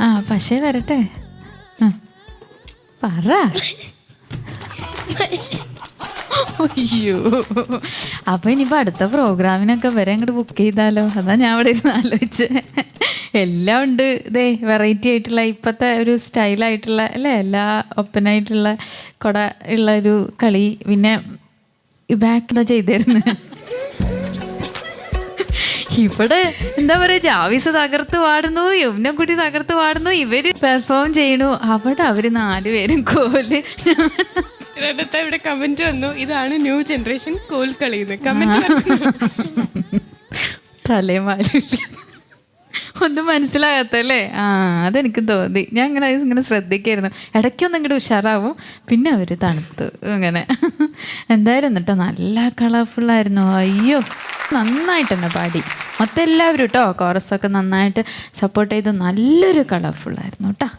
ആ പക്ഷേ വരട്ടെ. പറ. അയ്യോ, അപ്പൊ ഇനിയിപ്പോ അടുത്ത പ്രോഗ്രാമിനൊക്കെ വരെ അങ്ങോട്ട് ബുക്ക് ചെയ്താലോ? അതാ ഞാൻ ഇവിടെ ഇരുന്ന് ആലോചിച്ച്. എല്ലാം ഉണ്ട്. ഇതേ വെറൈറ്റി ആയിട്ടുള്ള ഇപ്പോഴത്തെ ഒരു സ്റ്റൈലായിട്ടുള്ള അല്ലേ, എല്ലാ ഓപ്പണായിട്ടുള്ള കൊട ഉള്ള ഒരു കളി. പിന്നെ ബാക്ക് എന്താ ചെയ്തിരുന്നു ഇവിടെ എന്താ പറയാ, ജാവിസ് തകർത്ത് പാടുന്നു, യമുനക്കുട്ടി തകർത്ത് പാടുന്നു, ഇവര് പെർഫോം ചെയ്യണു. അവിടെ അവര് 4 പേരും കോല്. ഇവിടെ കമന്റ് വന്നു, ഇതാണ് ന്യൂ ജനറേഷൻ കോൽ കളിന്ന് കമന്റ്. തലേമാലില്ല ഒന്നും മനസ്സിലാകാത്തല്ലേ? അതെനിക്ക് തോന്നി. ഞാൻ ഇങ്ങനെ ശ്രദ്ധിക്കായിരുന്നു. ഇടയ്ക്കൊന്നും ഇങ്ങോട്ട് ഉഷാറാവും, പിന്നെ അവർ തണുത്തു അങ്ങനെ. എന്തായാലും എന്നിട്ടോ നല്ല കളർഫുള്ളായിരുന്നു. അയ്യോ, നന്നായിട്ട് തന്നെ പാടി മൊത്തം എല്ലാവരും കേട്ടോ. കോറസൊക്കെ നന്നായിട്ട് സപ്പോർട്ട് ചെയ്ത് നല്ലൊരു കളർഫുള്ളായിരുന്നു കേട്ടോ.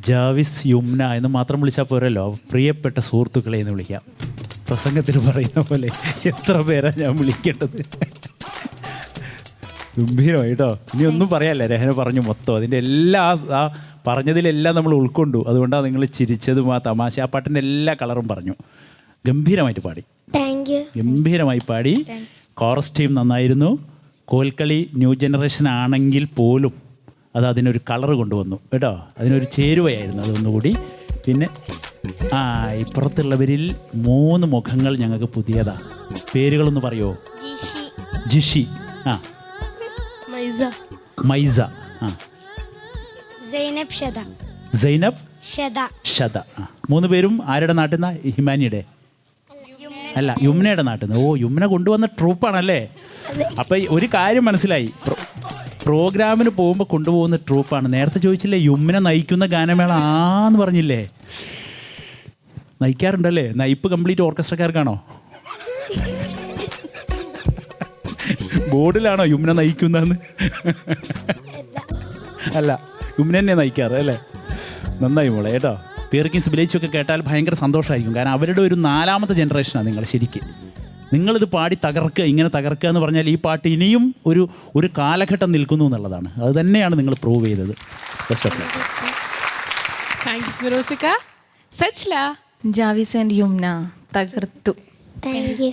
ജാവിസ്, യുംന എന്ന് മാത്രം വിളിച്ചാൽ പോരല്ലോ, പ്രിയപ്പെട്ട സുഹൃത്തുക്കളെ എന്ന് വിളിക്കാം. പ്രസംഗത്തിൽ പറയുന്ന പോലെ എത്ര പേരാ ഞാൻ വിളിക്കേണ്ടത്. ഗംഭീരമായിട്ടോ. ഇനി ഒന്നും പറയാല്ലേ, രഹന പറഞ്ഞു മൊത്തം. അതിൻ്റെ എല്ലാ ആ പറഞ്ഞതിലെല്ലാം നമ്മൾ ഉൾക്കൊണ്ടു. അതുകൊണ്ടാണ് നിങ്ങൾ ചിരിച്ചതും ആ തമാശ, ആ പാട്ടിൻ്റെ എല്ലാ കളറും പറഞ്ഞു. ഗംഭീരമായിട്ട് പാടി, ഗംഭീരമായി പാടി. കോറസ് ടീം നന്നായിരുന്നു. കോൽക്കളി ന്യൂ ജനറേഷൻ ആണെങ്കിൽ പോലും അത് അതിനൊരു കളറ് കൊണ്ടുവന്നു കേട്ടോ. അതിനൊരു ചേരുവയായിരുന്നു അതൊന്നുകൂടി. പിന്നെ ഇപ്പുറത്തുള്ളവരിൽ 3 മുഖങ്ങൾ ഞങ്ങൾക്ക് പുതിയതാ. പേരുകളൊന്ന് പറയുമോ? ജിഷി, മൈസ, സൈനബ്, ഷദ. 3 പേരും ആരുടെ നാട്ടിൽ നിന്നാ? ഹിമാനിയുടെ അല്ല, യുംനയുടെ നാട്ടിൽ നിന്ന്. യുംന കൊണ്ടുവന്ന ട്രൂപ്പാണല്ലേ? അപ്പം ഒരു കാര്യം മനസ്സിലായി, പ്രോഗ്രാമിന് പോകുമ്പോൾ കൊണ്ടുപോകുന്ന ട്രൂപ്പാണ്. നേരത്തെ ചോദിച്ചില്ലേ യുംന നയിക്കുന്ന ഗാനമേള എന്ന് പറഞ്ഞില്ലേ? നയിക്കാറുണ്ടല്ലേ? നയിപ്പ് കംപ്ലീറ്റ് ഓർക്കസ്ട്രക്കാർക്കാണോ? ബോർഡിലാണോ യുംന നയിക്കുന്നതെന്ന്? അല്ല, യുംന തന്നെ നയിക്കാറ് അല്ലേ? നന്നായി മോളെ കേട്ടോ. പേർക്കിങ്സ് വില്ലേജൊക്കെ കേട്ടാൽ ഭയങ്കര സന്തോഷമായിരിക്കും. കാരണം അവരുടെ ഒരു 4ാമത്തെ ജനറേഷനാണ് നിങ്ങൾ. ശരിക്കും നിങ്ങളിത് പാടി തകർക്കുക, ഇങ്ങനെ തകർക്കുക എന്ന് പറഞ്ഞാൽ ഈ പാട്ട് ഇനിയും ഒരു കാലഘട്ടം നിൽക്കുന്നു എന്നുള്ളതാണ്. അത് തന്നെയാണ് നിങ്ങൾ പ്രൂവ് ചെയ്തത്. Best of luck. Javis and Yumna തകർത്തു.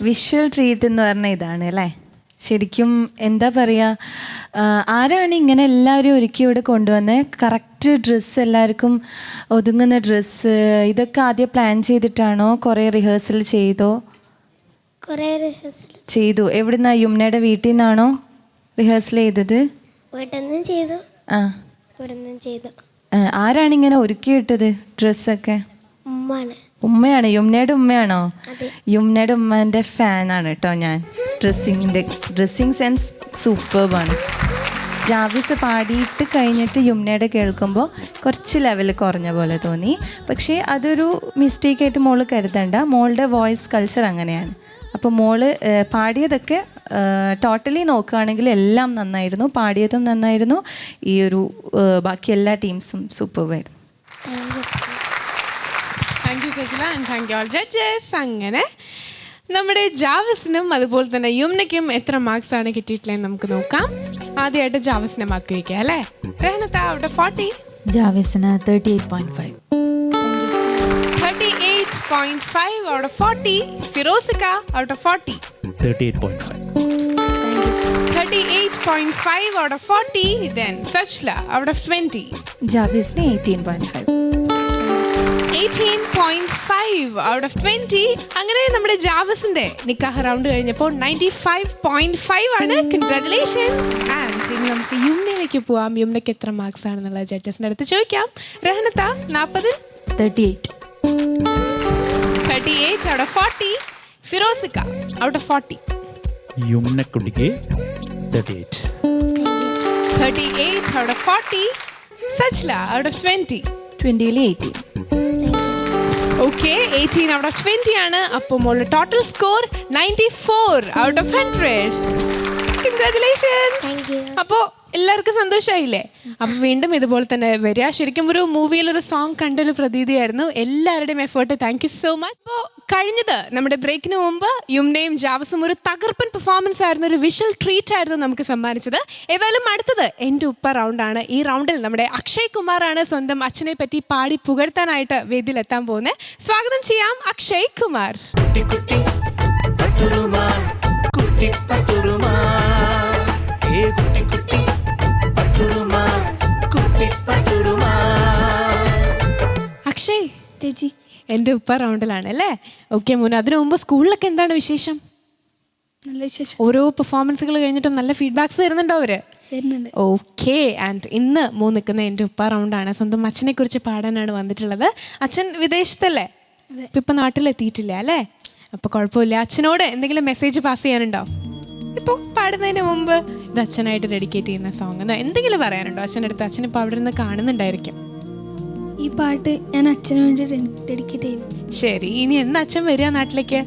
വിഷ്വൽ ട്രീറ്റ് എന്ന് പറഞ്ഞ ഇതാണ് അല്ലേ? ശരിക്കും എന്താ പറയുക, ആരാണ് ഇങ്ങനെ എല്ലാവരും ഒരുക്കി ഇവിടെ കൊണ്ടുവന്നത്? കറക്റ്റ് ഡ്രസ്സ്, എല്ലാവർക്കും ഒതുങ്ങുന്ന ഡ്രസ്സ്, ഇതൊക്കെ ആദ്യം പ്ലാൻ ചെയ്തിട്ടാണോ? കുറേ റിഹേഴ്സൽ ചെയ്തോ? ചെയ്തു. എവിടുന്നാ? യുംനയുടെ വീട്ടിൽ നിന്നാണോ റിഹേഴ്സൽ ചെയ്തത്? ആരാണിങ്ങനെ ഒരുക്കിയിട്ടത് ഡ്രസ്സൊക്കെ? ഉമ്മയാണ്, യുമ്നയുടെ ഉമ്മയാണോ? യുമ്നയുടെ ഉമ്മേൻ്റെ ഫാനാണ് കേട്ടോ ഞാൻ. Dressing sense സൂപ്പർബാണ്. ജാവിസ് പാടിയിട്ട് കഴിഞ്ഞിട്ട് യുമ്നയുടെ കേൾക്കുമ്പോൾ കുറച്ച് ലെവൽ കുറഞ്ഞ പോലെ തോന്നി. പക്ഷേ അതൊരു മിസ്റ്റേക്കായിട്ട് മോള് കരുതണ്ട. മോളുടെ വോയിസ് കൾച്ചർ അങ്ങനെയാണ്. അപ്പോൾ മോള് പാടിയതൊക്കെ ടോട്ടലി നോക്കുകയാണെങ്കിൽ എല്ലാം നന്നായിരുന്നു. പാടിയതും നന്നായിരുന്നു. ഈ ഒരു ബാക്കി എല്ലാ ടീംസും സൂപ്പർബായിരുന്നു. Thank you Sajila and thank you all judges. അങ്ങനെ നമ്മുടെ ജാവസിനും അതുപോലെ തന്നെ യുമ്നയ്ക്കും എത്ര മാർക്സ് ആണ് കിട്ടിയിട്ടില്ലെന്ന് നമുക്ക് നോക്കാം. ആദ്യമായിട്ട് ജാവസിനെ മാർക്ക് വയ്ക്കുക അല്ലേ? റഹ്നത്ത ഔട്ട് ഓഫ് 40. ജാവിസിന് 38.5. 38.5 ഔട്ട് ഓഫ് 40. ഫിറോസിക്ക out of 40. 38.5. 38.5 out of 40. Then Sachla out of 20. ജാവിസിന് 18.5. 18.5 out of 20. അങ്ങനെ നമ്മുടെ ജാവസിന്റെ നിക്കാഹ് റൗണ്ട് കഴിഞ്ഞപ്പോൾ 95.5 ആണ്. കൺഗ്രാറ്റുലേഷൻസ്. ആൻഡ് ഇനി നമുക്ക് യുമ്നയിലേക്ക് പോവാം. യുമ്നയ്ക്ക് എത്ര മാർക്സ് ആണെന്നുള്ള ജഡ്ജസിന്റെ അടുത്ത് ചോദിക്കാം. റഹ്നത്ത 40. 38. 38 out of 40. ഫിറോസിക്ക out of 40. യുമ്നക്കുട്ടിക്ക് 38. 38 out of 40. Sachla out of 20. 20-ൽ 18. Okay, 18 out of 20 ആണ്. അപ്പോൾ മോളുടെ total score 94 out of 100. Congratulations. അപ്പോൾ എല്ലാവർക്കും സന്തോഷമായില്ലേ? അപ്പോൾ വീണ്ടും ഇതുപോലെ തന്നെ വരിക. ശരിക്കും ഒരു മൂവിയിലൊരു സോങ് കണ്ടൊരു പ്രതീതിയായിരുന്നു. എല്ലാവരുടെയും effort thank you so much. അപ്പോൾ കഴിഞ്ഞത് നമ്മുടെ ബ്രേക്കിന് മുമ്പ് യുമ്നയും ജാവസും ഒരു തകർപ്പൻ പെർഫോമൻസ് ആയിരുന്നു, ഒരു വിഷ്വൽ ട്രീറ്റ് ആയിരുന്നു നമുക്ക് സമ്മാനിച്ചത്. ഏതായാലും അടുത്തത് എൻ്റെ ഉപ്പ റൗണ്ടാണ്. ഈ റൗണ്ടിൽ നമ്മുടെ അക്ഷയ് കുമാറാണ് സ്വന്തം അച്ഛനെ പറ്റി പാടി പുകഴ്ത്താനായിട്ട് വേദിയിലെത്താൻ പോകുന്നത്. സ്വാഗതം ചെയ്യാം അക്ഷയ് കുമാർ. അക്ഷയ് ചേച്ചി, എൻ്റെ ഉപ്പ റൗണ്ടിലാണ് അല്ലേ? ഓക്കെ മോനെ, അതിനു മുമ്പ് സ്കൂളിലൊക്കെ എന്താണ് വിശേഷം? നല്ല വിശേഷം. ഓരോ പെർഫോമൻസുകൾ കഴിഞ്ഞിട്ടും നല്ല ഫീഡ്ബാക്സ് തരുന്നുണ്ടോ അവര്? വരുന്നുണ്ട്. ഓക്കെ. ആൻഡ് ഇന്ന് നിൽക്കുന്ന എൻ്റെ ഉപ്പ റൗണ്ടാണ്. സ്വന്തം അച്ഛനെ കുറിച്ച് പാടാനാണ് വന്നിട്ടുള്ളത്. അച്ഛൻ വിദേശത്തല്ലേ? ഇപ്പം നാട്ടിലെത്തിയിട്ടില്ല അല്ലേ? അപ്പോൾ കുഴപ്പമില്ല. അച്ഛനോട് എന്തെങ്കിലും മെസ്സേജ് പാസ് ചെയ്യാനുണ്ടോ? ഇപ്പോൾ പാടുന്നതിന് മുമ്പ് ഇത് അച്ഛനായിട്ട് ഡെഡിക്കേറ്റ് ചെയ്യുന്ന സോങ് എന്ന് എന്തെങ്കിലും പറയാനുണ്ടോ അച്ഛൻ്റെ അടുത്ത്? അച്ഛനിപ്പോൾ അവിടെ നിന്ന് കാണുന്നുണ്ടായിരിക്കും. ഈ പാട്ട് ഞാൻ അച്ഛന് വേണ്ടി ഡെഡിക്കേറ്റ് ചെയ്തു. ശരി, ഇനി എന്ന് അച്ഛൻ വരിക നാട്ടിലേക്ക്?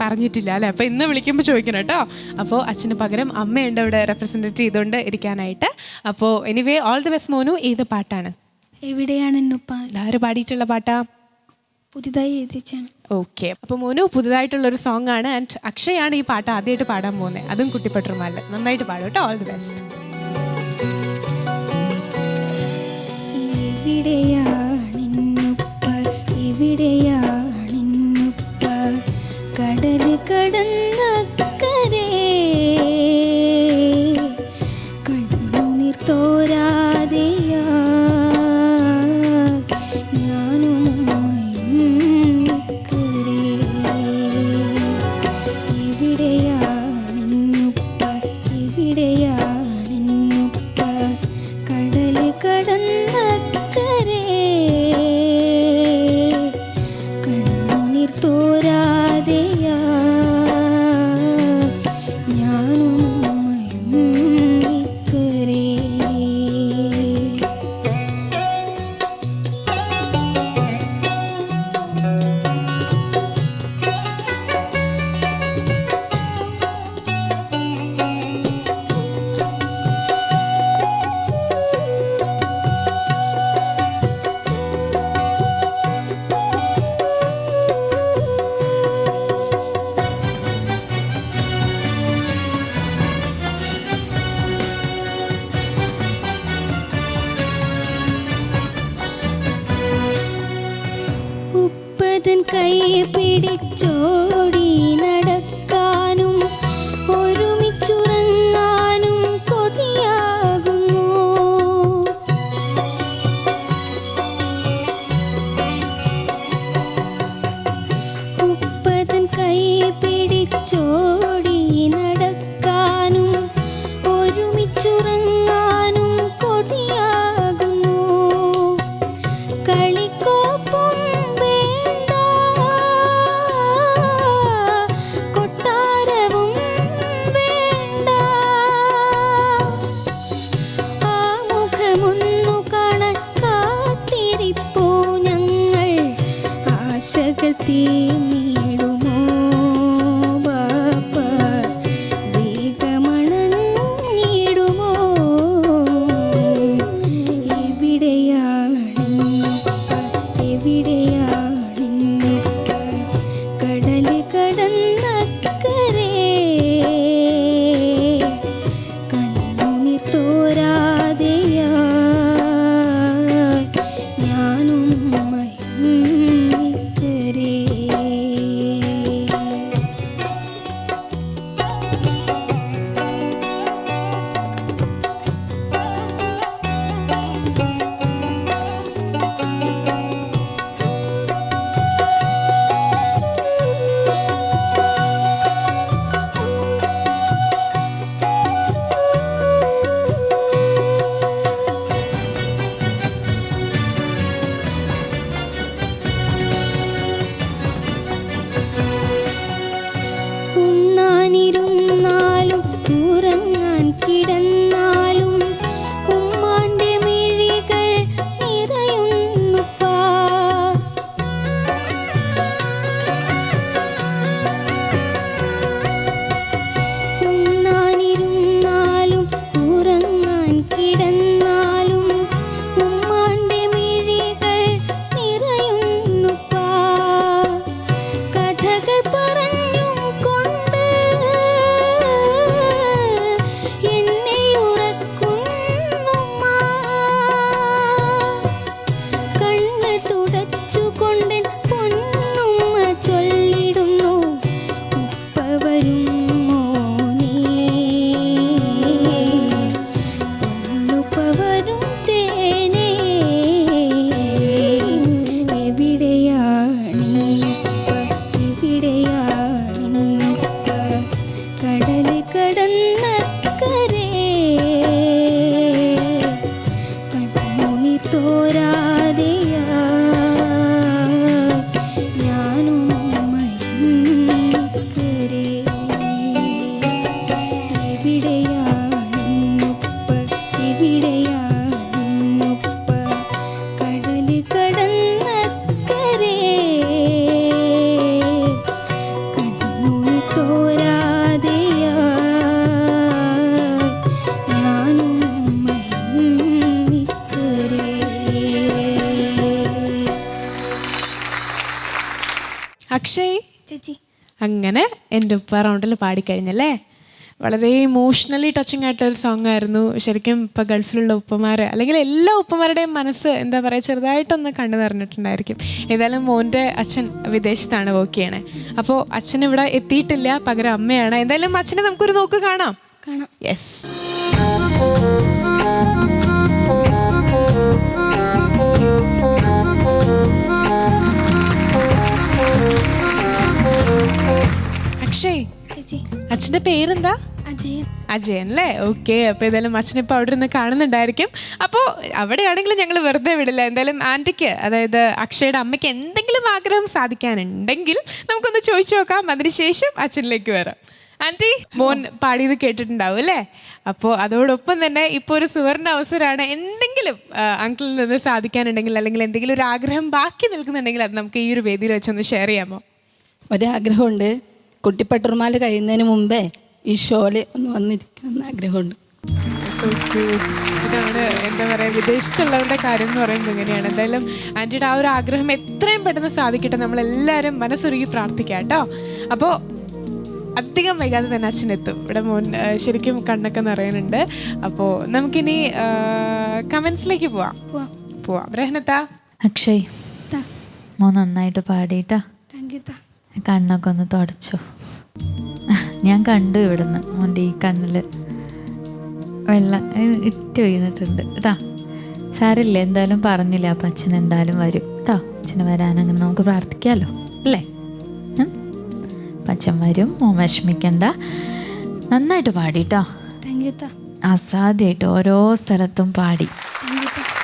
പറഞ്ഞിട്ടില്ല അല്ലേ? അപ്പോൾ ഇന്ന് വിളിക്കുമ്പോൾ ചോദിക്കണം കേട്ടോ. അപ്പോൾ അച്ഛന് പകരം അമ്മയുണ്ട് അവിടെ റെപ്രസെൻറ്റേറ്റ് ചെയ്തുകൊണ്ട് ഇരിക്കാനായിട്ട്. അപ്പോൾ എനിവേ ഓൾ ദി ബെസ്റ്റ് മോനു. ഏത് പാട്ടാണ്? എവിടെയാണ് എന്നുപ്പ? എല്ലാവരും പാടിയിട്ടുള്ള പാട്ടാ? പുതിയതായി എഴുതിച്ചാണ്. ഓക്കെ. അപ്പോൾ മോനു പുതുതായിട്ടുള്ളൊരു സോങ് ആണ്. ആൻഡ് അക്ഷയാണ് ഈ പാട്ട് ആദ്യമായിട്ട് പാടാൻ പോകുന്നത്, അതും കുട്ടിപ്പട്ടുമാലിൽ. നന്നായിട്ട് പാടും കേട്ടോ. All the best. എവിടെയാണെന്നുപ്പ, എവിടെയാണെന്നുപ്പ, കടല് കടന്നക്കരെ കണ്ണുനീർ തോരാതെയാ ഞാനും നിക്കരെ. എവിടെയാണെന്നുപ്പ, എവിടെയാണെന്നുപ്പ, കടല് കടന്നക്കരെ കണ്ണുനീർ തോരാതെയാ ഞാനും നിക്കരെ. ഉപ്പതൻ കൈ പിടിച്ചോടി നടക്കാനും ഒരുമിച്ചുറങ്ങാനും കൊതിയാകുന്നു. ഉപ്പതൻ കൈ പിടിച്ചോടി നടക്കാനും ഒരുമിച്ചുറങ്ങാനും കൊതിയാകുന്നു. കളിക്കോപ്പും തേങ്ങിടുമോ ബാപ്പ വേഗമണഞ്ഞിടുമോ എവിടെയാണിപ്പ കടല് കടന്നക്കരെ കണ്ണുനീർ തോരാതെയാ ഞാനും മയങ്ങിക്കരേ. ഉണ്ണാനിരുന്നാലും ഉറങ്ങാൻ കിടന്നാലും ഉമ്മാന്റെ മിഴികൾ നിറയുന്നുപ്പാ. ഉണ്ണാനിരുന്നാലും ഉറങ്ങാൻ കിടന്നാലും ഉമ്മാന്റെ മിഴികൾ നിറയുന്നുപ്പാ. കഥകൾ പറഞ്ഞും കൊണ്ട് എന്നെ ഉറക്കുന്നുമ്മ. കണ്ണ് തുടച്ചുകൊണ്ട് പൊന്നുമ്മ ചൊല്ലിടുന്നു ഉപ്പ വരും മോനേ പൊന്നുപ്പ വരും തേനേ. എവിടെയാണിപ്പ കടല് കടന്നക്കരെ കണ്ണുനീർ തോരാതെയാ ഞാനും മയങ്ങിക്കരേ. എവിടെയാണിപ്പ കടല് കടന്നക്കരെ കണ്ണുനീർ തോരാതെയാ ഞാനും മയങ്ങിക്കരേ. അക്ഷയ്, ചേച്ചി അങ്ങനെ എൻ്റെ ഉപ്പ റൗണ്ടിൽ പാടിക്കഴിഞ്ഞല്ലേ. വളരെ ഇമോഷണലി ടച്ചിങ് ആയിട്ടൊരു സോങ് ആയിരുന്നു. ശരിക്കും ഇപ്പോൾ ഗൾഫിലുള്ള ഉപ്പമാർ അല്ലെങ്കിൽ എല്ലാ ഉപ്പമാരുടെയും മനസ്സ് എന്താ പറയുക ചെറുതായിട്ടൊന്ന് കണ്ടു നിറഞ്ഞിട്ടുണ്ടായിരിക്കും. ഏതായാലും മോൻ്റെ അച്ഛൻ വിദേശത്താണ് വർക്ക് ചെയ്യണേ. അപ്പോൾ അച്ഛൻ ഇവിടെ എത്തിയിട്ടില്ല, പകരം അമ്മയാണ്. എന്തായാലും അച്ഛനെ നമുക്കൊരു നോക്ക് കാണാം. യെസ്. അക്ഷയ്, ചേച്ചി അച്ഛൻ്റെ പേരെന്താ? അജയൻ. അജയൻ അല്ലേ? ഓക്കെ. അപ്പോൾ ഏതായാലും അച്ഛനിപ്പോൾ അവിടെ നിന്ന് കാണുന്നുണ്ടായിരിക്കും. അപ്പോൾ അവിടെയാണെങ്കിലും ഞങ്ങൾ വെറുതെ വിടില്ല. എന്തായാലും ആൻറ്റിക്ക്, അതായത് അക്ഷയുടെ അമ്മയ്ക്ക് എന്തെങ്കിലും ആഗ്രഹം സാധിക്കാനുണ്ടെങ്കിൽ നമുക്കൊന്ന് ചോദിച്ചു നോക്കാം. അതിനുശേഷം അച്ഛനിലേക്ക് വരാം. ആൻറ്റി, മോൻ പാടിയത് കേട്ടിട്ടുണ്ടാവും അല്ലേ? അപ്പോൾ അതോടൊപ്പം തന്നെ ഇപ്പോൾ ഒരു സുവർണ അവസരമാണ്. എന്തെങ്കിലും അങ്കിളിൽ നിന്ന് സാധിക്കാനുണ്ടെങ്കിൽ അല്ലെങ്കിൽ എന്തെങ്കിലും ഒരു ആഗ്രഹം ബാക്കി നിൽക്കുന്നുണ്ടെങ്കിൽ അത് നമുക്ക് ഈ ഒരു വേദിയിൽ വെച്ചൊന്ന് ഷെയർ ചെയ്യാമോ? ഒരാഗ്രഹമുണ്ട്. കുട്ടിപ്പട്ടുറുമാൽ കഴിയുന്നതിന് മുമ്പേ ഈ ഷോയിൽ ഒന്ന് വന്നിരിക്കുന്ന ആഗ്രഹമുണ്ട്. ഇതാണ് എന്താ പറയുക, വിദേശത്തുള്ളവരുടെ കാര്യം എന്ന് പറയുമ്പോൾ ഇങ്ങനെയാണ്. എന്തായാലും ആൻറ്റിയുടെ ആ ഒരു ആഗ്രഹം എത്രയും പെട്ടെന്ന് സാധിക്കട്ടെ. നമ്മളെല്ലാവരും മനസ്സൊരുക്കി പ്രാർത്ഥിക്കാം കേട്ടോ. അപ്പോൾ അധികം വൈകാതെ തന്നെ അച്ഛനെത്തും. ഇവിടെ മോൻ ശരിക്കും കണ്ണൊക്കെ നിറയുന്നുണ്ട്. അപ്പോൾ നമുക്കിനി കമൻസിലേക്ക് പോവാം. രഹനത്താ. അക്ഷയ്, മോൻ നന്നായിട്ട് പാടിയിട്ടാ. കണ്ണൊക്കെ ഒന്ന് തുടച്ചോ. ഞാൻ കണ്ടു ഇവിടുന്ന് മോൻ്റെ ഈ കണ്ണിൽ വെള്ളം ഇട്ട് വീണിട്ടുണ്ട് കേട്ടാ. സാരില്ല, എന്തായാലും പറഞ്ഞില്ല. അപ്പം അച്ഛൻ എന്തായാലും വരും കേട്ടോ. അച്ഛന് വരാനങ്ങനെ നമുക്ക് പ്രാർത്ഥിക്കാമല്ലോ അല്ലേ? അപ്പം അച്ഛൻ വരും, മോൻ വിഷമിക്കണ്ട. നന്നായിട്ട് പാടിട്ടോ. അസാധ്യമായിട്ട് ഓരോ സ്ഥലത്തും പാടി.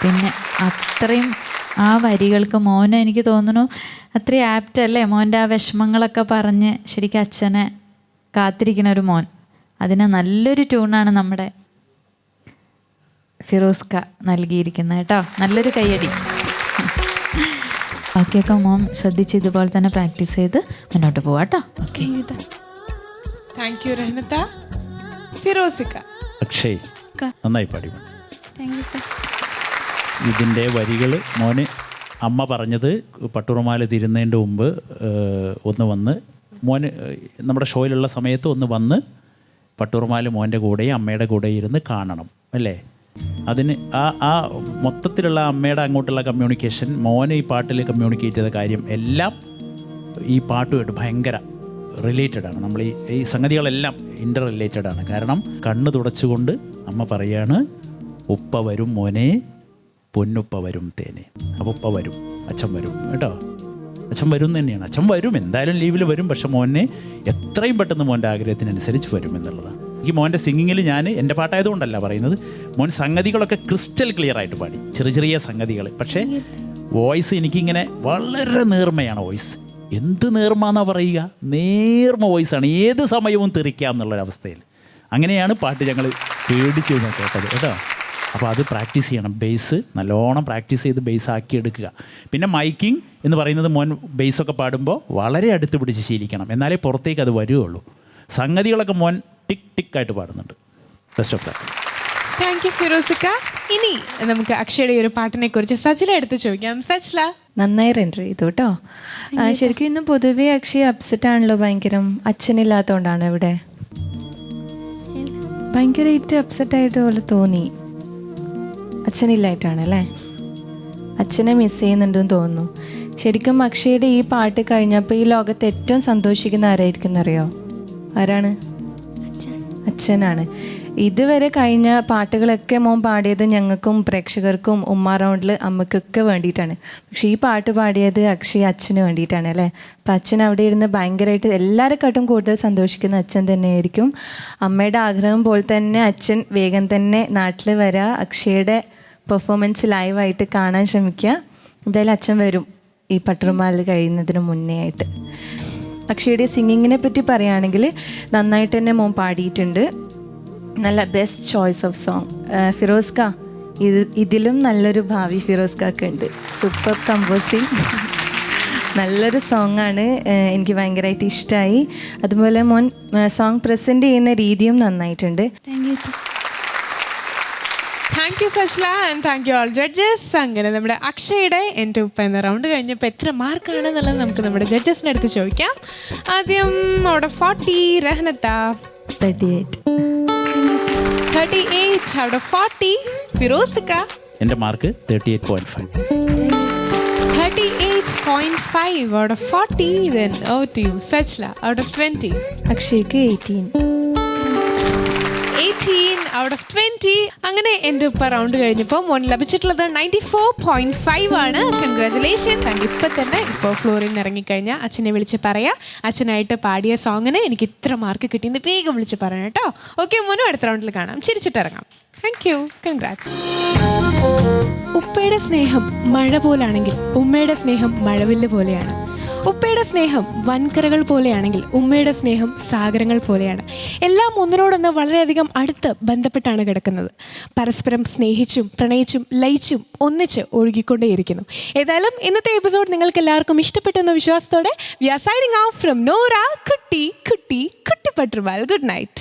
പിന്നെ അത്രയും ആ വരികൾക്ക് മോനെ എനിക്ക് തോന്നുന്നു അത്രയും ആപ്റ്റല്ലേ മോൻ്റെ ആ വിഷമങ്ങളൊക്കെ പറഞ്ഞ് ശരിക്കും അച്ഛനെ കാത്തിരിക്കുന്ന ഒരു മോൻ. അതിന് നല്ലൊരു ട്യൂണാണ് നമ്മുടെ ഫിറോസ്ക നൽകിയിരിക്കുന്നത് കേട്ടോ. നല്ലൊരു കയ്യടി. ബാക്കിയൊക്കെ മോൻ ശ്രദ്ധിച്ച് ഇതുപോലെ തന്നെ പ്രാക്ടീസ് ചെയ്ത് മുന്നോട്ട് പോവാട്ടോ. ഓക്കെ, താങ്ക് യു റഹ്നത്ത. ഫിറോസിക്ക. അക്ഷയ് നന്നായി പാടി. ഇതിൻ്റെ വരികൾ മോന് അമ്മ പറഞ്ഞത് പട്ടുറുമാല തിരുന്നതിൻ്റെ മുമ്പ് ഒന്ന് വന്ന് മോന് നമ്മുടെ ഷോയിലുള്ള സമയത്ത് ഒന്ന് വന്ന് പട്ടുറുമാല മോൻ്റെ കൂടെയും അമ്മയുടെ കൂടെയും ഇരുന്ന് കാണണം അല്ലേ. അതിന് ആ മൊത്തത്തിലുള്ള അമ്മയുടെ അങ്ങോട്ടുള്ള കമ്മ്യൂണിക്കേഷൻ, മോനെ ഈ പാട്ടിൽ കമ്മ്യൂണിക്കേറ്റ് ചെയ്ത കാര്യം എല്ലാം ഈ പാട്ടുമായിട്ട് ഭയങ്കര റിലേറ്റഡ് ആണ്. നമ്മൾ ഈ സംഗതികളെല്ലാം ഇൻ്റർ റിലേറ്റഡ് ആണ്. കാരണം കണ്ണ് തുടച്ചുകൊണ്ട് അമ്മ പറയാണ്, ഉപ്പ വരും മോനെ, പൊന്നുപ്പ വരും തേനെ. അപ്പോൾ ഉപ്പ വരും, അച്ഛൻ വരും കേട്ടോ. അച്ഛൻ വരും തന്നെയാണ്, അച്ഛൻ വരും, എന്തായാലും ലീവിൽ വരും. പക്ഷെ മോനെ എത്രയും പെട്ടെന്ന് മോൻ്റെ ആഗ്രഹത്തിനനുസരിച്ച് വരും എന്നുള്ളതാണ്. എനിക്ക് മോൻ്റെ സിംഗിങ്ങിൽ ഞാൻ എൻ്റെ പാട്ടായതുകൊണ്ടല്ല പറയുന്നത്, മോൻ സംഗതികളൊക്കെ ക്രിസ്റ്റൽ ക്ലിയർ ആയിട്ട് പാടി, ചെറിയ ചെറിയ സംഗതികൾ. പക്ഷേ വോയിസ് എനിക്കിങ്ങനെ വളരെ നേർമയാണ് വോയിസ്. എന്ത് നേർമാന്നാ പറയുക, നേർമ വോയിസാണ്, ഏത് സമയവും തെറിക്കാം എന്നുള്ളൊരവസ്ഥയിൽ. അങ്ങനെയാണ് പാട്ട് ഞങ്ങൾ പേടിച്ച് കേട്ടത് കേട്ടോ. അപ്പോൾ അത് പ്രാക്ടീസ് ചെയ്യണം, ബേസ് നല്ലോണം പ്രാക്ടീസ് ചെയ്ത് ബേസ് ആക്കി എടുക്കുക. പിന്നെ മൈക്കിംഗ് എന്ന് പറയുന്നത് മോൻ ബേസൊക്കെ പാടുമ്പോൾ വളരെ അടുത്ത് പിടിച്ച് ശീലിക്കണം, എന്നാലേ പുറത്തേക്ക് അത് വരുള്ളൂ. സംഗതികളൊക്കെ മോൻ ടിക് ടിക് ആയിട്ട് പാടുന്നുണ്ട്. Best of that. Thank you ഫിറോസിക്ക. ഇനി നമുക്ക് അക്ഷയുടെ ഒരു പാട്ടിനെ കുറിച്ച് സജ്ല എടുത്ത് ചോദിക്കാം. സജ്ല. നന്നായി റെൻഡർ ചെയ്തു കേട്ടോ. ശരിക്കും ഇന്ന് പൊതുവേ അക്ഷയ് അപ്സെറ്റ് ആണല്ലോ ഭയങ്കരം. അച്ഛനില്ലാത്തതുകൊണ്ടാണ് ഇവിടെ ഭയങ്കരമായിട്ട് അപ്സെറ്റ് ആയിട്ട് പോലെ തോന്നി. അച്ഛനില്ലായിട്ടാണല്ലേ, അച്ഛനെ മിസ് ചെയ്യുന്നുണ്ടെന്ന് തോന്നുന്നു. ശരിക്കും അക്ഷയുടെ ഈ പാട്ട് കഴിഞ്ഞപ്പോൾ ഈ ലോകത്ത് ഏറ്റവും സന്തോഷിക്കുന്ന ആരായിരിക്കും എന്നറിയോ? ആരാണ്? അച്ഛനാണ്. ഇതുവരെ കഴിഞ്ഞ പാട്ടുകളൊക്കെ മോൻ പാടിയത് ഞങ്ങൾക്കും പ്രേക്ഷകർക്കും ഉമ്മ റൗണ്ടിൽ അമ്മയ്ക്കൊക്കെ വേണ്ടിയിട്ടാണ്. പക്ഷേ ഈ പാട്ട് പാടിയത് അക്ഷയ് അച്ഛന് വേണ്ടിയിട്ടാണ് അല്ലേ. അപ്പം അച്ഛൻ അവിടെ ഇരുന്ന് ഭയങ്കരമായിട്ട് എല്ലാവരെക്കാട്ടും കൂടുതൽ സന്തോഷിക്കുന്ന അച്ഛൻ തന്നെയായിരിക്കും. അമ്മയുടെ ആഗ്രഹം പോലെ തന്നെ അച്ഛൻ വേഗം തന്നെ നാട്ടിൽ വരിക, അക്ഷയുടെ പെർഫോമൻസ് ലൈവായിട്ട് കാണാൻ ശ്രമിക്കുക. എന്തായാലും അച്ഛൻ വരും ഈ പട്ടുറുമാൽ കഴിയുന്നതിന് മുന്നേ ആയിട്ട്. അക്ഷയുടെ സിംഗിങ്ങിനെ പറ്റി പറയുകയാണെങ്കിൽ നന്നായിട്ട് തന്നെ മോൻ പാടിയിട്ടുണ്ട്. നല്ല ബെസ്റ്റ് ചോയ്സ് ഓഫ് സോങ്. ഫിറോസ്ക, ഇതിലും നല്ലൊരു ഭാവി ഫിറോസ്കാക്ക് ഉണ്ട്. സൂപ്പർ കമ്പോസിങ്, നല്ലൊരു സോങ്ങാണ്, എനിക്ക് ഭയങ്കരമായിട്ട് ഇഷ്ടമായി. അതുപോലെ മോൻ സോങ് പ്രസൻറ്റ് ചെയ്യുന്ന രീതിയും നന്നായിട്ടുണ്ട്. Thank you Sajla and thank you all judges. അങ്ങനെ നമ്മുടെ അക്ഷയുടെ എൻ്റെ ഉപ്പ എന്ന റൗണ്ട് കഴിഞ്ഞപ്പോൾ എത്ര മാർക്കാണെന്നുള്ളത് നമുക്ക് നമ്മുടെ ജഡ്ജസിൻ്റെ അടുത്ത് ചോദിക്കാം. ആദ്യം ഔട്ട് ഓഫ് 40 റഹ്നത്ത. 38 out of 40 ഫിറോസിക്ക. എൻ്റെ mark 38.5. 38.5 out of 40. Then over to you Sajla. Out of 20 അക്ഷയ്ക്ക് 18 out of 20. അങ്ങനെ എൻ്റെ ഉപ്പ റൗണ്ട് കഴിഞ്ഞപ്പോൾ മോൻ ലഭിച്ചിട്ടുള്ളത് 94.5 ആണ്. കൺഗ്രാറ്റുലേഷൻ. താങ്ക് ഇപ്പം തന്നെ ഇപ്പോൾ ഫ്ലോറിൽ നിന്ന് ഇറങ്ങിക്കഴിഞ്ഞാൽ അച്ഛനെ വിളിച്ച് പറയാം, അച്ഛനായിട്ട് പാടിയ സോങ്ങിന് എനിക്ക് ഇത്ര മാർക്ക് കിട്ടിയെന്ന് വേഗം വിളിച്ച് പറയണം കേട്ടോ. ഓക്കെ മോനും അടുത്ത റൗണ്ടിൽ കാണാം, ചിരിച്ചിട്ടിറങ്ങാം. Thank you, congrats. ഉപ്പയുടെ സ്നേഹം മഴ പോലാണെങ്കിൽ ഉമ്മയുടെ സ്നേഹം മഴവില്ല് പോലെയാണ്. ഉപ്പയുടെ സ്നേഹം വൻകരകൾ പോലെയാണെങ്കിൽ ഉമ്മയുടെ സ്നേഹം സാഗരങ്ങൾ പോലെയാണ്. എല്ലാം ഒന്നിനോടൊന്ന് വളരെയധികം അടുത്ത് ബന്ധപ്പെട്ടാണ് കിടക്കുന്നത്. പരസ്പരം സ്നേഹിച്ചും പ്രണയിച്ചും ലയിച്ചും ഒന്നിച്ച് ഒഴുകിക്കൊണ്ടേയിരിക്കുന്നു. ഏതായാലും ഇന്നത്തെ എപ്പിസോഡ് നിങ്ങൾക്ക് എല്ലാവർക്കും ഇഷ്ടപ്പെട്ടു എന്ന വിശ്വാസത്തോടെ we are signing off from Nora കുട്ടി കുട്ടി കുട്ടി പട്ടുറുമാൽ. Good night.